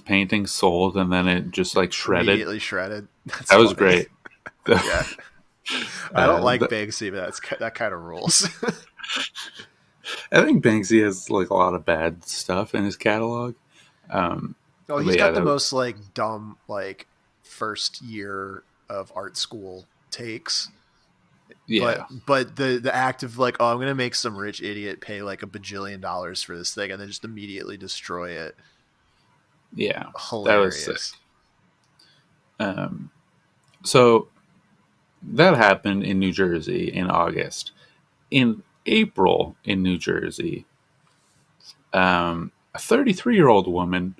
painting sold and then it just like shredded.
Immediately shredded. That's
That was
funny.
great.
Yeah. I don't like
The,
Banksy, but that kind of rules.
I think Banksy has like a lot of bad stuff in his catalog.
Oh, he's
But yeah,
got the most like dumb like first year of art school takes.
yeah,
But the act of like, oh, I'm gonna make some rich idiot pay like $1 billion for this thing and then just immediately destroy it.
yeah, that was sick.
Hilarious.
So that happened in New Jersey in August. In April in New Jersey, a 33-year-old woman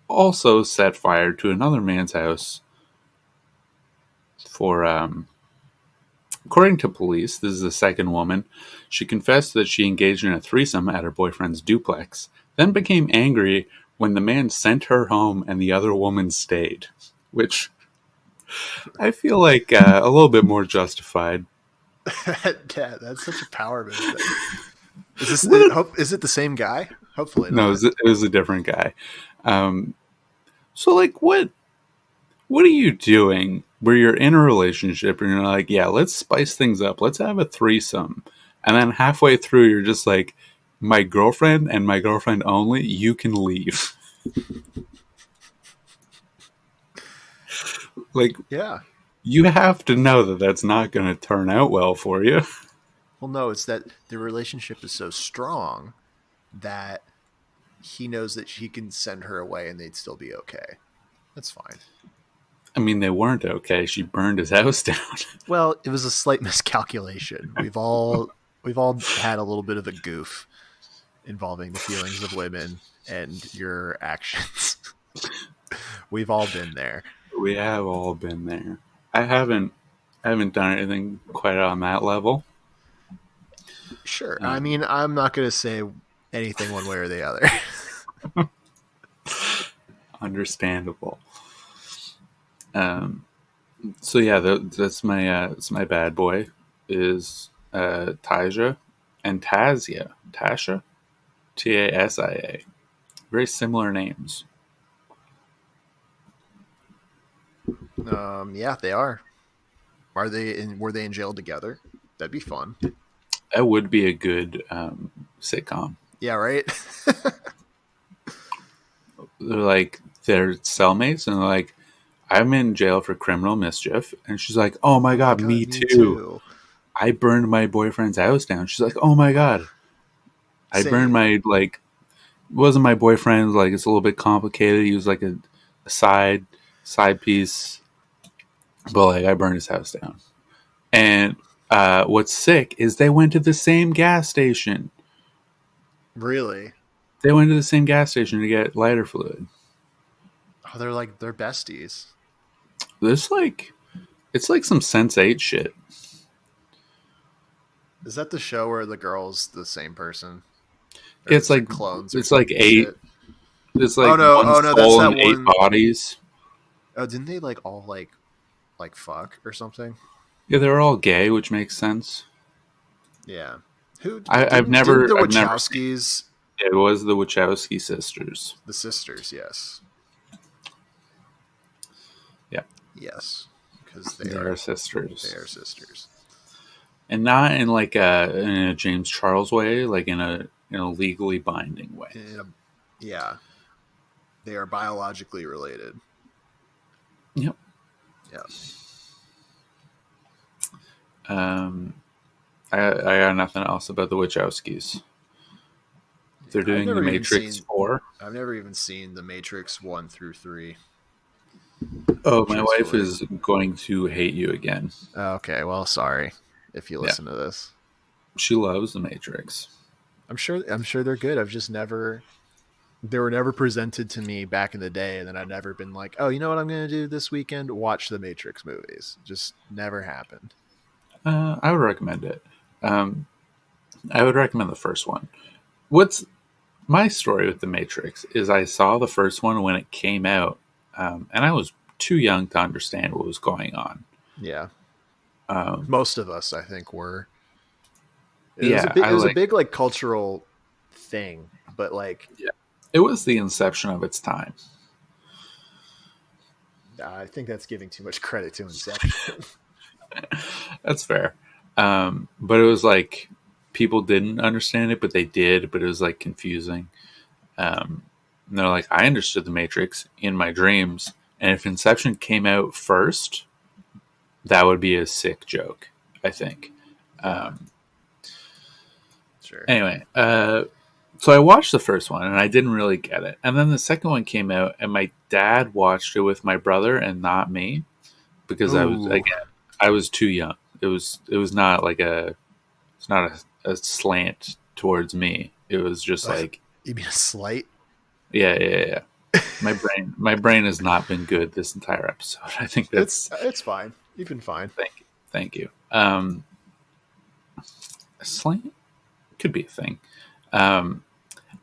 also set fire to another man's house for, according to police, this is the second woman. She confessed that she engaged in a threesome at her boyfriend's duplex, then became angry when the man sent her home and the other woman stayed, which I feel like a little bit more justified.
Yeah, that's such a power move. Is
What?
is it the same guy? Hopefully
No,
not.
it was a different guy. Um, so like, what are you doing where you're in a relationship and you're like, yeah, let's spice things up. Let's have a threesome. And then halfway through, you're just like, my girlfriend and my girlfriend only, you can leave. Like,
Yeah.
you have to know that that's not going to turn out well for you.
Well, no, it's that the relationship is so strong that he knows that he can send her away and they'd still be okay. That's fine.
I mean, they weren't okay. She burned his house down.
Well, it was a slight miscalculation. We've all had a little bit of a goof involving the feelings of women and your actions. We've all been there.
We have all been there. I haven't done anything quite on that level.
Sure. I
Um,
mean, I'm not going to say anything one way or the other.
Understandable. Um, so yeah, that's my bad boy is Tasia and Tasha, Tasia. Very similar names.
Yeah, they are. Are they in? Were they in jail together? That'd be fun.
That would be a good sitcom.
Yeah, right.
They're cellmates, and they're like, I'm in jail for criminal mischief, and she's like, oh my
Oh my
god,
god,
me
me
too.
too.
I burned my boyfriend's house down. She's like, oh my god, I burned
Same.
my like. It wasn't my boyfriend. Like it's a little bit complicated. He was like a side piece, but like I burned his house down. And what's sick is they went to the same gas station.
Really?
They went to the same gas station to get lighter fluid.
Oh, they're besties.
This like it's like some Sense Eight shit.
Is that the show where the girl's the same person, or
It's
is
like
it clones or
it's like
some
eight.
shit?
It's
Oh
like
no!
one
Oh no! That's
soul
that
and eight
one.
bodies.
Oh, didn't they like all like fuck or something?
Yeah, they're all gay, which makes sense.
Yeah. Who
I've
didn't
never
the
I've never seen.
Wachowskis,
It was the Wachowski sisters.
the sisters? Yes.
Yeah,
Yes, because they
they're
are
sisters,
sisters.
and not in a James Charles way, like in a legally binding way.
In a, yeah, they are biologically related.
Yep.
Yeah.
Um, I got nothing else about the Wachowskis. They're
I've
doing the
never even
Matrix
seen.
4.
I've never even seen the Matrix 1 through 3.
Oh, my wife
Truthfully.
is going to hate you again.
Okay. Well, sorry if you
Yeah,
listen to this.
she loves the Matrix.
I'm sure. I'm sure they're good. I've just never. They were never presented to me back in the day, and then I've never been like, oh, you know what I'm going to do this weekend? Watch the Matrix movies. Just never happened.
I would recommend it. Um, I would recommend the first one. What's my story with the Matrix is I saw the first one when it came out, and I was too young to understand what was going on.
Yeah.
Um,
Most of us, I think, were. It was a
yeah,
big.
I
It was a
like.
big like cultural thing, but like
Yeah, it was the inception of its time.
I think that's giving too much credit to Inception.
That's fair. But it was like people didn't understand it, but they did. But it was like confusing. And they're like, I understood the Matrix in my dreams, and if Inception came out first, that would be a sick joke. I think.
Yeah,
Um,
sure.
anyway, so I watched the first one and I didn't really get it, and then the second one came out, and my dad watched it with my brother and not me because
Ooh,
I was too young. It was not like it's not a slant towards me. It was just like
you mean a slight?
yeah. My brain has not been good this entire episode. I think that's
It's fine. You've been fine.
thank you. Slant could be a thing. Um,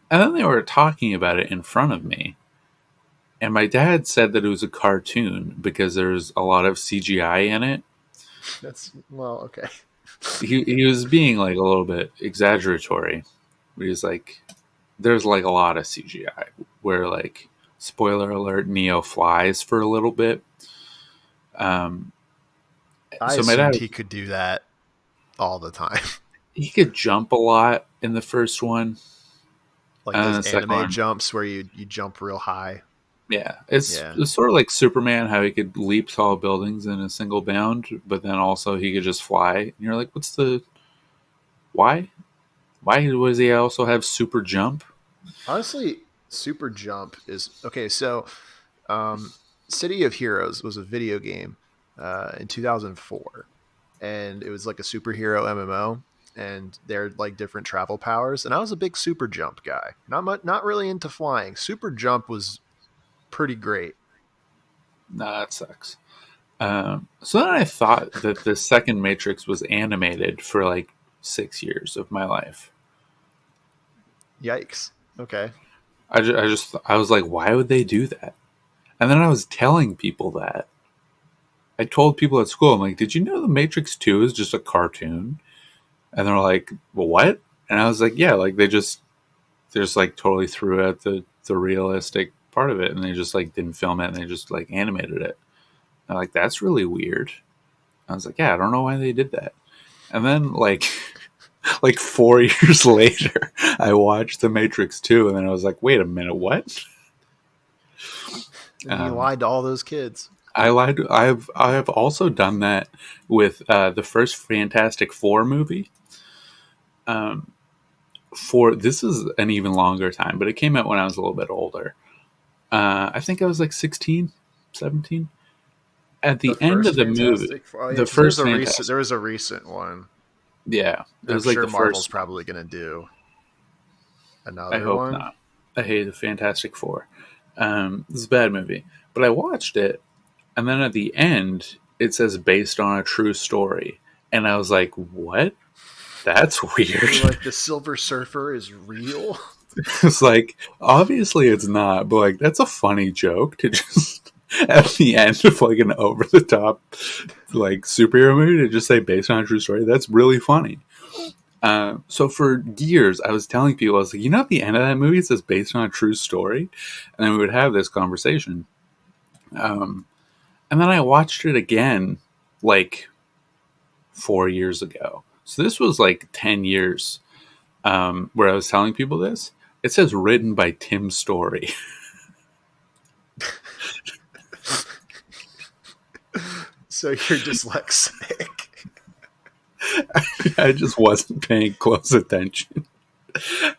and then they were talking about it in front of me, and my dad said that it was a cartoon because there's a lot of CGI in it.
That's well, okay.
He was being like a little bit exaggeratory. But he was like, "There's like a lot of CGI where like Spoiler alert: Neo flies for a little bit. Um,
I
so my dad,
assumed he could do that all the time.
he could jump a lot in the first one,
Like
and then
those
the second
anime
one,
jumps where you jump real high.
yeah, it's,
Yeah.
it's sort of like Superman, how he could leap tall buildings in a single bound, but then also he could just fly. And you're like, what's the why? Why does he also have super jump?
Honestly, Super Jump is okay. So, um, City of Heroes was a video game in 2004, and it was like a superhero MMO. And they're like different travel powers. And I was a big Super Jump guy. Not really into flying. Super Jump was pretty great.
Nah, that sucks. So then I thought that the second Matrix was animated for like 6 years of my life.
Yikes. Okay.
I was like, why would they do that? And then I was telling people that. I told people at school, I'm like, did you know the Matrix 2 is just a cartoon? And they're like, well, what? And I was like, yeah, like they just like totally threw out the realistic part of it and they just like didn't film it and they just like animated it. And like, that's really weird. I was like, yeah, I don't know why they did that. And then like 4 years later, I watched The Matrix 2 and then I was like, wait a minute, what?
And you lied to all those kids.
I lied. I have also done that with the first Fantastic Four movie. For this is an even longer time, but it came out when I was a little bit older. I think I was like 16, 17. At
The
the end of
first
the movie,
Fantastic Four. Oh, yeah,
the
because there's
first
a recent.
Fantastic,
There was a recent one.
yeah, it
I'm
was like
sure
the
Marvel's
first.
probably going to do
I
another
hope
one.
not. I hate the Fantastic Four. It's a bad movie, but I watched it, and then at the end it says based on a true story, and I was like, what? That's weird.
You're like the Silver Surfer is real.
It's like obviously it's not, but like that's a funny joke to just at the end of like an over the top like superhero movie to just say based on a true story. That's really funny. So for years, I was telling people, I was like, you know, at the end of that movie, it says based on a true story, and then we would have this conversation. Um, and then I watched it again, like 4 years ago. So this was like 10 years where I was telling people this. It says written by Tim Story.
So you're dyslexic.
I just wasn't paying close attention.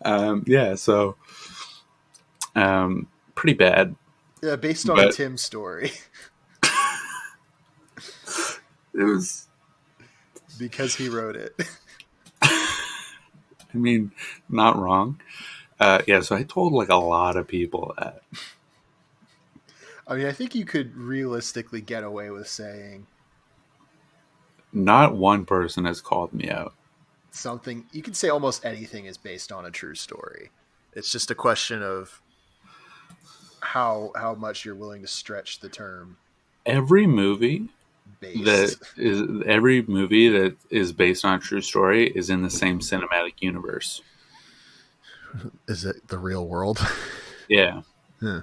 Yeah, so pretty bad.
Yeah, based on a
But
Tim story.
it was,
Because he wrote it.
I mean, not wrong. Yeah, so I told like a lot of people that.
I mean, I think you could realistically get away with saying
Not one person has called me out.
something. You can say almost anything is based on a true story. It's just a question of how much you're willing to stretch the term
Every movie
based.
every movie that is based on a true story is in the same cinematic universe.
Is it the real world?
Yeah.
Huh.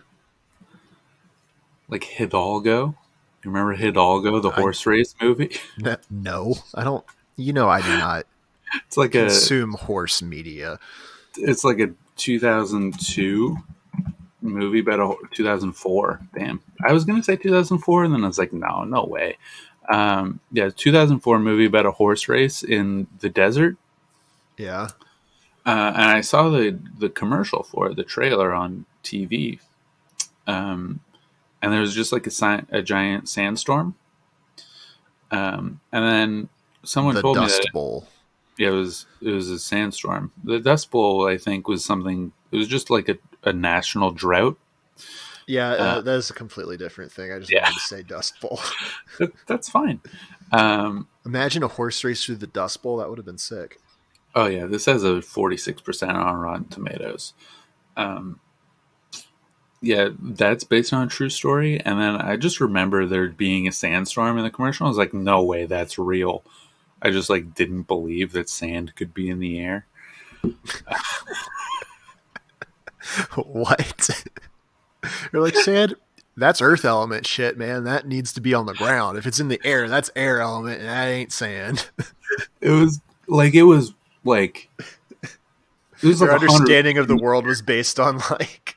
Like Hidalgo. You remember Hidalgo, the
I
horse race movie?
no, I don't. You know, I do not
It's like
consume horse media.
it's like a 2002 movie about a 2004. Damn. I was going to say 2004 and then I was like, no way. Yeah, 2004 movie about a horse race in the desert.
Yeah,
And I saw the commercial for it, the trailer on TV. And there was just like a giant sandstorm. And then someone
the
told me that
Dust Bowl.
yeah, it was a sandstorm. The Dust Bowl, I think, was something. It was just like a national drought.
Yeah,
Uh,
that is a completely different thing. I just
yeah,
wanted to say Dust Bowl.
that's fine. Um,
Imagine a horse race through the Dust Bowl. That would have been sick.
oh yeah, this has a 46% on Rotten Tomatoes. Um, yeah, that's based on a true story. And then I just remember there being a sandstorm in the commercial. I was like, no way, that's real. I just like didn't believe that sand could be in the air.
What? You're like, sand, that's earth element shit, man. That needs to be on the ground. If it's in the air, that's air element, and that ain't sand.
It was like it was like it was like
Their
100.
understanding of the world was based on like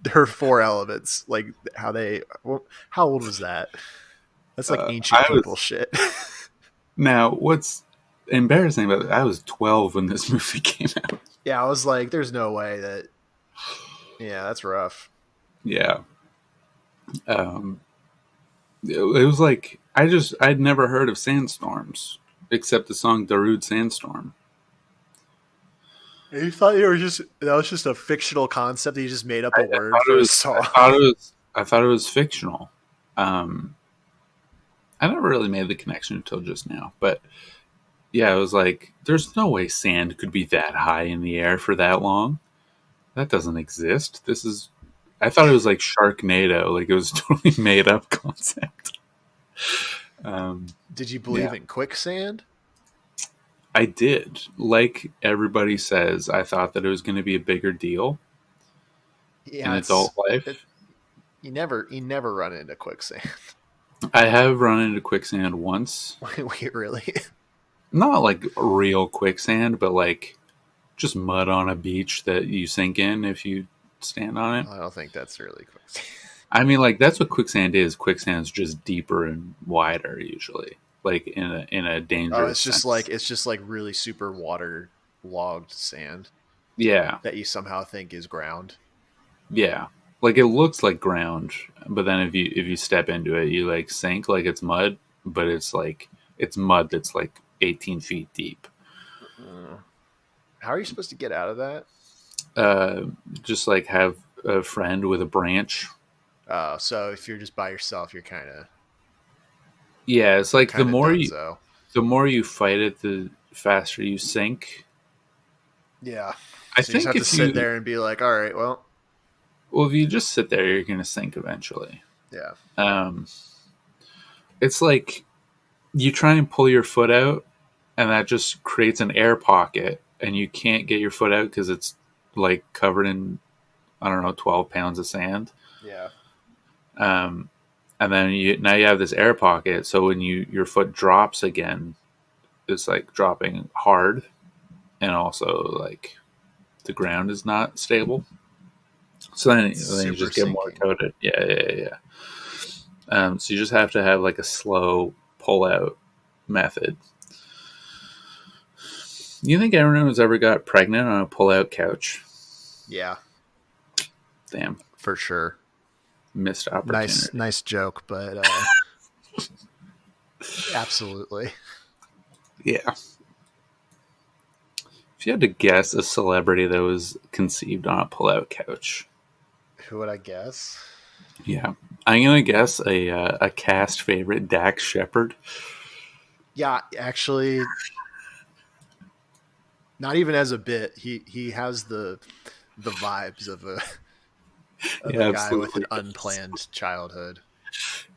their four elements, like how they. Well, how old was that? That's like ancient
I
people
was
shit.
now. What's embarrassing about it, I was 12 when this movie came out.
Yeah, I was like, there's no way that. Yeah, that's rough.
Yeah. Um, it was like I'd never heard of sandstorms except the song Darude Sandstorm.
You thought you were just that was just a fictional concept that you just made up a word for a song.
I thought it was fictional. Um, I never really made the connection until just now, but yeah, it was like there's no way sand could be that high in the air for that long. That doesn't exist. I thought it was like Sharknado, like it was a totally made up concept.
Did you believe
Yeah.
in quicksand?
I did. Like everybody says, I thought that it was going to be a bigger deal in
Yeah,
adult
it,
life.
you never run into quicksand.
I have run into quicksand once.
We really.
Not like real quicksand, but like just mud on a beach that you sink in if you stand on it.
I don't think that's really quicksand.
I mean, like that's what quicksand is. Quicksand's just deeper and wider, usually, like in a
Oh,
dangerous sense.
it's just like really super water logged sand
Yeah,
that you somehow think is ground.
yeah. Like it looks like ground, but then if you step into it, you like sink like it's mud, but it's mud that's like 18 feet deep.
How are you supposed to get out of that?
Uh, just like have a friend with a branch.
So if you're just by yourself, you're
Yeah, it's like
kind of donezo.
the more you fight it, the faster you sink.
Yeah.
I
So you just
think
have to
if
sit
you
there and be like, all right, well,
well if you just sit there, you're gonna sink eventually.
yeah.
Um, it's like you try and pull your foot out, and that just creates an air pocket, and you can't get your foot out because it's like covered in I don't know 12 pounds of sand.
Yeah.
Um, and then now you have this air pocket, so when your foot drops again, it's like dropping hard, and also like the ground is not stable. So then you
Super
just get more
sinking.
coated. Yeah. So you just have to have like a slow pull out method. You think everyone who's ever got pregnant on a pull out couch?
Yeah,
Damn,
for sure.
missed opportunity.
Nice joke, but absolutely.
Yeah. If you had to guess a celebrity that was conceived on a pull out couch,
Who would I guess?
yeah, I'm gonna guess a cast favorite, Dax Shepard.
Yeah, actually, not even as a bit. He has the vibes of
Yeah,
a guy with
absolutely.
an unplanned childhood.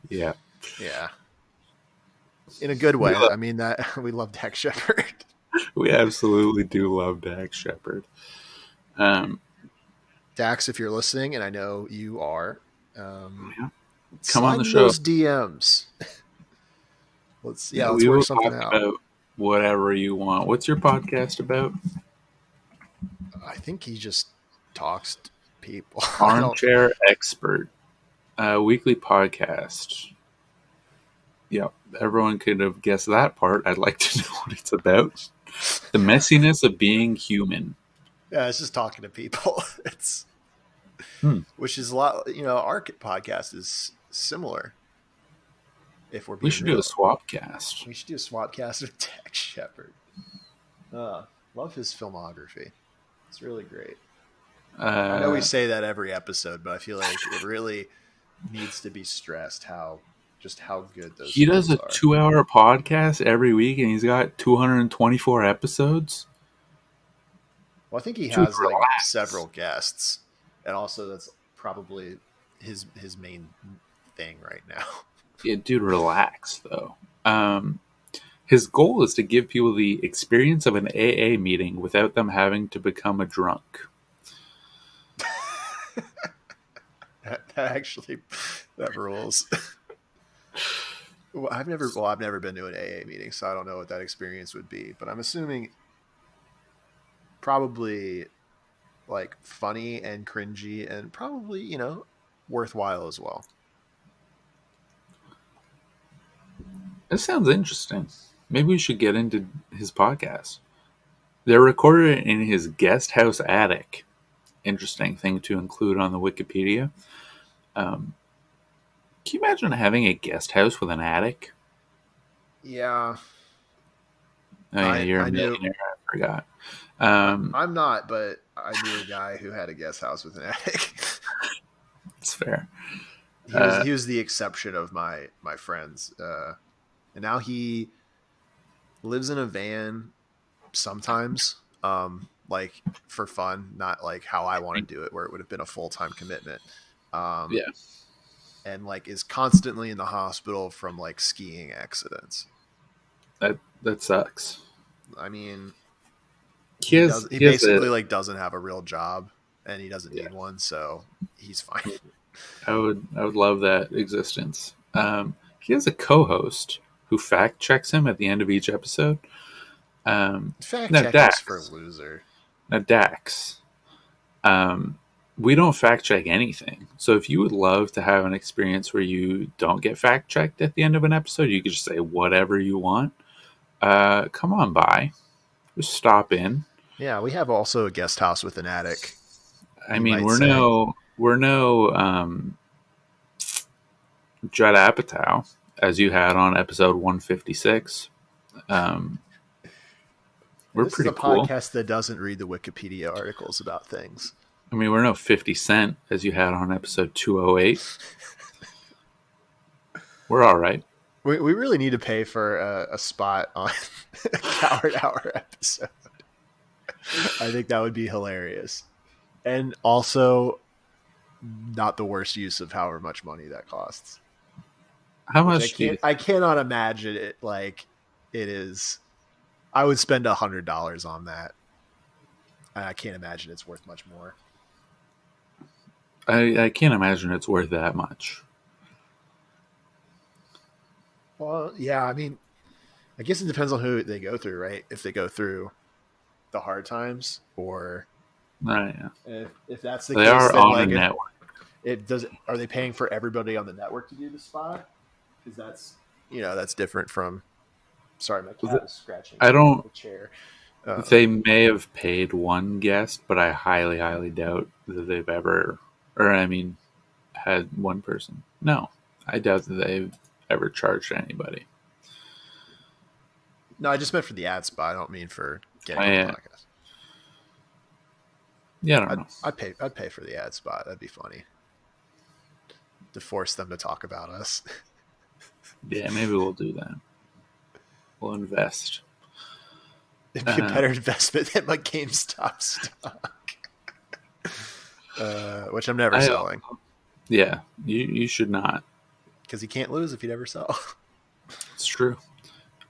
Yeah,
Yeah, in a good
we,
way.
lo-
I mean that we love Dak Shepard.
we absolutely do love Dax Shepard. Um,
Dax, if you're listening, and I know you are,
yeah, come on
slide
the
in
show.
those DMs.
Yeah,
Let's
we
work
will
something
talk
out.
about whatever you want. What's your podcast about?
I think he just talks to people. I don't.
Armchair Expert, weekly podcast. Yep, everyone could have guessed that part. I'd like to know what it's about. The messiness of being human.
Yeah, it's just talking to people. It's
Hmm.
which is a lot. Our podcast is similar. If we're
We
being
should do a
real,
swap cast.
we should do a swapcast with Dak Shepard. Love his filmography. It's really great. I know we
Uh,
say that every episode, but I feel like it really needs to be stressed how good those
he does
films
a
are.
2 hour podcast every week, and he's got 224 episodes.
Well, I think he
Dude,
has like
relax.
several guests, and also that's probably his main thing right now.
Yeah, dude, relax though. His goal is to give people the experience of an AA meeting without them having to become a drunk.
Actually, that rules. I've never been to an AA meeting, so I don't know what that experience would be. But I'm assuming probably like funny and cringy, and probably worthwhile as well.
That sounds interesting. Maybe we should get into his podcast. They're recorded in his guest house attic. Interesting thing to include on the Wikipedia. Um, can you imagine having a guest house with an attic?
Yeah,
Oh yeah, you're a
I knew.
millionaire. I forgot. Um,
I'm not, but I knew a guy who had a guest house with an attic.
it's fair.
He was the exception of my friends, and now he lives in a van sometimes, like for fun, not like how I want to do it, where it would have been a full-time commitment. Um,
Yeah,
and like is constantly in the hospital from like skiing accidents.
that sucks.
I mean,
He has
he
he has a
basically like doesn't have a real job, and he doesn't
yeah.
need one, so he's fine.
I would love that existence. He has a co-host who fact checks him at the end of each episode.
Fact
Now
check is for
Dax,
loser.
now Dax, we don't fact check anything. So if you would love to have an experience where you don't get fact checked at the end of an episode, you could just say whatever you want. Come on by, just stop in.
Yeah, we have also a guest house with an attic.
I
You
mean,
might say.
we're no Judd Apatow as you had on episode 156. Um, we're
This is
pretty
a
cool.
podcast that doesn't read the Wikipedia articles about things.
I mean, we're no 50 Cent as you had on episode 208. We're all right.
We really need to pay for a spot on a Coward Hour episode. I think that would be hilarious. And also not the worst use of however much money that costs.
How
Which
much do you?
I cannot imagine it like it is. I would spend $100 on that. And I can't imagine it's worth much more.
I can't imagine it's worth that much.
Well, yeah, I mean, I guess it depends on who they go through, right? If they go through the hard times, or
Yeah.
if that's the
They
case,
are
then
on a
like if
network.
it does, are they paying for everybody on the network to do the spot? Because that's different from. Sorry, my cat is scratching
I don't.
the chair.
They may have paid one guest, but I highly, highly doubt that they've ever, or I mean, had one person. No, I doubt that they've ever charged anybody.
No, I just meant for the ad spot. I don't mean for getting on the
I,
podcast.
yeah, I don't know.
I'd pay for the ad spot. That'd be funny to force them to talk about us.
Yeah, maybe we'll do that. We'll invest.
It'd be a better investment than my GameStop stock, which I'm never selling.
Yeah, you should not.
Because you can't lose if you never sell.
It's true.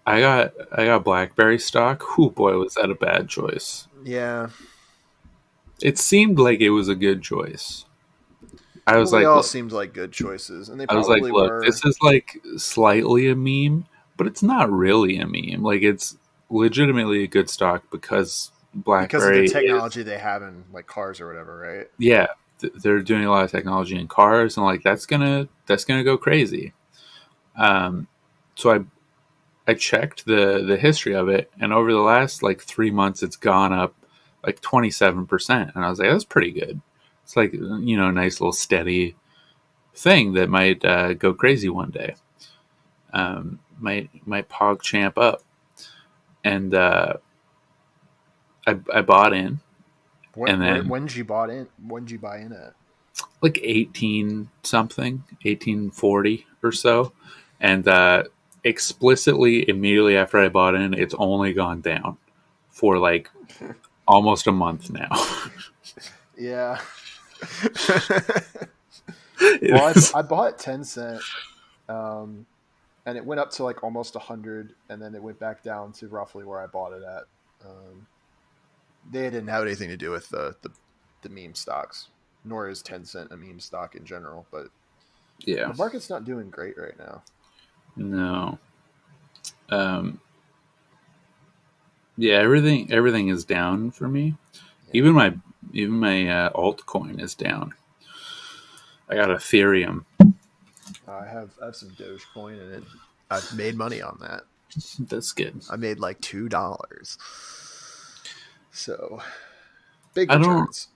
I got BlackBerry stock. Oh boy, was that a bad choice.
Yeah.
It seemed like it was a good choice. I was
they
like,
all
look,
seemed like good choices, and they
I was like,
probably
look,
were.
this is like slightly a meme, but it's not really a meme. Like it's legitimately a good stock because BlackBerry
Because of the technology they have in like cars or whatever, right?
yeah, they're doing a lot of technology in cars, and like that's gonna go crazy. So I checked the history of it, and over the last like 3 months, it's gone up like 27%, and I was like, that's pretty good. It's like a nice little steady thing that might go crazy one day. Might pog champ up, and I bought in, and then
When did you buy in? When did you buy in at?
like 18 something, 1840 or so, and explicitly immediately after I bought in, it's only gone down for like almost a month now.
Yeah. Well, I bought 10 cent, and it went up to like almost 100, and then it went back down to roughly where I bought it at. They didn't have anything to do with the meme stocks. nor is Tencent a meme stock in general. But
Yeah.
the market's not doing great right now.
No. Um, yeah, everything is down for me.
Yeah.
Even my altcoin is down. I got Ethereum.
I have some Dogecoin in it. I've made money on that.
That's good.
I made like $2. So big
I don't.
returns.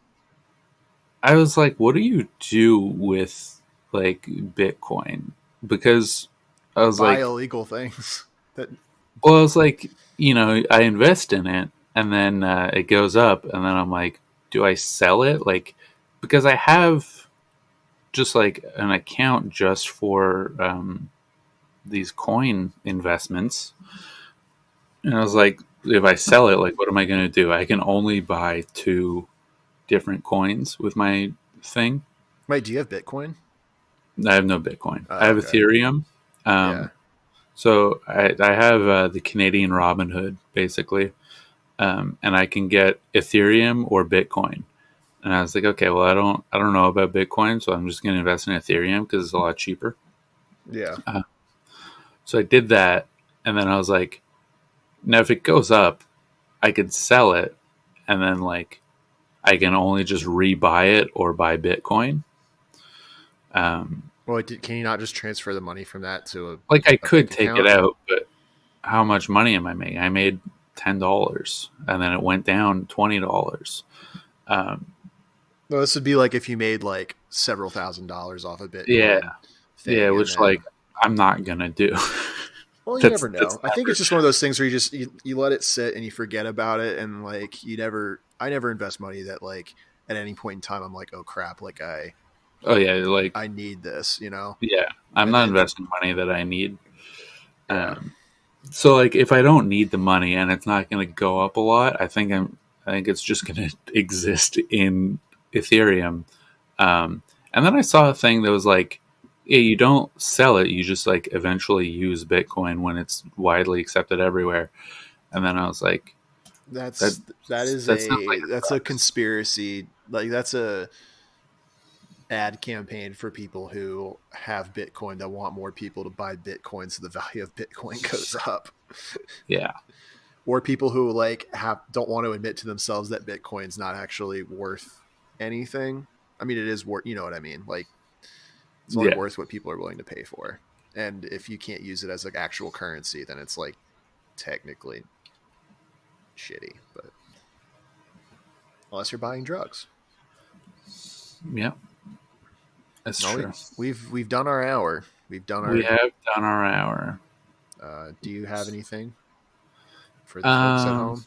I was like, what do you do with like Bitcoin? Because I was
Buy
like,
illegal things. That
well, I was like, I invest in it, and then it goes up, and then I'm like, do I sell it? Like, because I have just like an account just for these coin investments, and I was like, if I sell it, like, what am I going to do? I can only buy two different coins with my thing.
wait, do you have Bitcoin?
I have no Bitcoin. I
Oh,
have
okay.
Ethereum.
Yeah.
So I have the Canadian Robinhood basically, and I can get Ethereum or Bitcoin. And I was like, okay, well, I don't know about Bitcoin, so I'm just going to invest in Ethereum because it's a lot cheaper.
Yeah.
So I did that, and then I was like, now if it goes up, I could sell it, and then like I can only just rebuy it or buy Bitcoin.
Well, can you not just transfer the money from that to
Like I
a
could
bank
take it
account?
out, but how much money am I making? I made $10, and then it went down $20. Um,
Well, this would be like if you made like several $1,000s off a
yeah,
Bitcoin
yeah,
thing, and
which like
then
I'm not gonna do.
well, you
that's
never
that's
know. I think it's
never.
just one of those things where you let it sit and you forget about it, and like I never invest money that like at any point in time I'm like, oh crap, like
Oh yeah, like
I need this,
yeah, I'm
and
not
then
investing money that I need.
yeah,
Um, so like if I don't need the money and it's not gonna go up a lot, I think it's just gonna exist in Ethereum. And then I saw a thing that was like, yeah, you don't sell it, you just like eventually use Bitcoin when it's widely accepted everywhere. And then I was like, that
that is
that sounds like it
that's a
sucks.
conspiracy. Like that's a ad campaign for people who have Bitcoin that want more people to buy Bitcoin so the value of Bitcoin goes up.
Yeah,
Or people who like don't want to admit to themselves that Bitcoin's not actually worth anything. I mean, it is worth, you know what I mean? Like it's only
yeah,
worth what people are willing to pay for. And if you can't use it as like actual currency, then it's like technically shitty. But unless you're buying drugs.
yeah. That's
No,
true.
we've done our hour. We've done
We
our.
have done our hour.
Do you have anything for the folks at
Um,
home?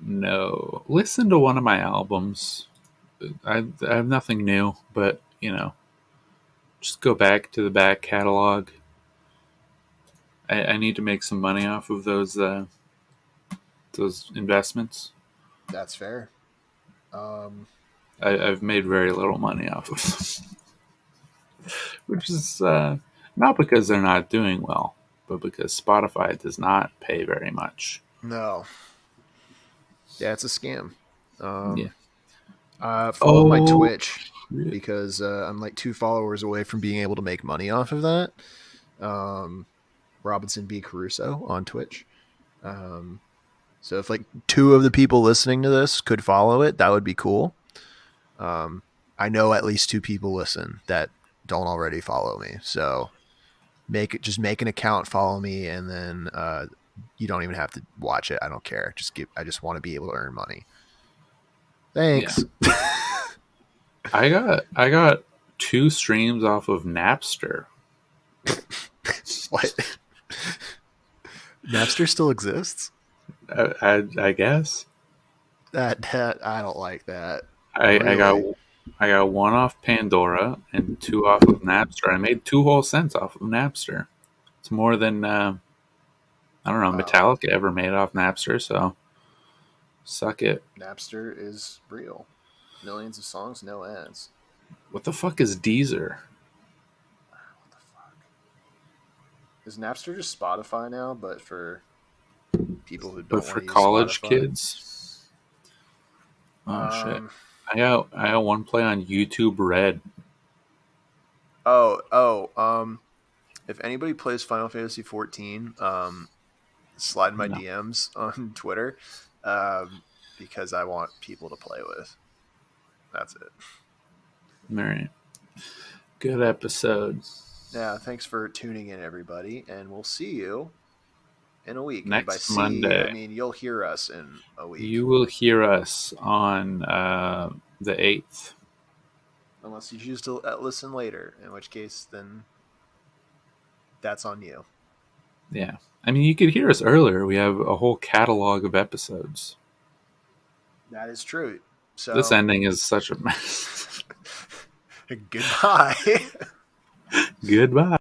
no. Listen to one of my albums. I have nothing new, but just go back to the back catalog. I need to make some money off of those investments.
That's fair. Um,
I've made very little money off of them, which is not because they're not doing well, but because Spotify does not pay very much.
no, yeah, it's a scam.
Yeah.
Um, follow my
Oh,
Twitch
shit.
because I'm like 2 followers away from being able to make money off of that. Um, Robinson B Caruso on Twitch. Um, so if like two of the people listening to this could follow it, that would be cool. Um, I know at least two people listen that don't already follow me. So make an account, follow me, and then you don't even have to watch it. I don't care. I just want to be able to earn money.
Yeah.
Thanks.
I got two streams off of Napster.
What? Napster still exists?
I guess
That I don't like that.
I got
Really?
one off Pandora and two off of Napster. I made 2 whole cents off of Napster. It's more than I don't know
Wow.
Metallica ever made off Napster. So suck it.
Napster is real. Millions of songs, no ads.
What the fuck is Deezer?
What the fuck? Is Napster just Spotify now, but for people who
But
don't want
for
to use
college
Spotify?
kids? Oh shit! I got one play on YouTube Red.
If anybody plays Final Fantasy 14, slide in my
No.
DMs on Twitter, um, because I want people to play with. That's it.
All right. Good episode.
Yeah, thanks for tuning in, everybody, and we'll see you in a week. And by
Next
see, I
Monday,
mean you'll hear us in a week,
you will hear us on the 8th.
unless you choose to listen later. In which case, then that's on you.
Yeah. I mean, you could hear us earlier. We have a whole catalog of episodes.
That is true.
This
So,
ending is such a mess.
goodbye.
Goodbye.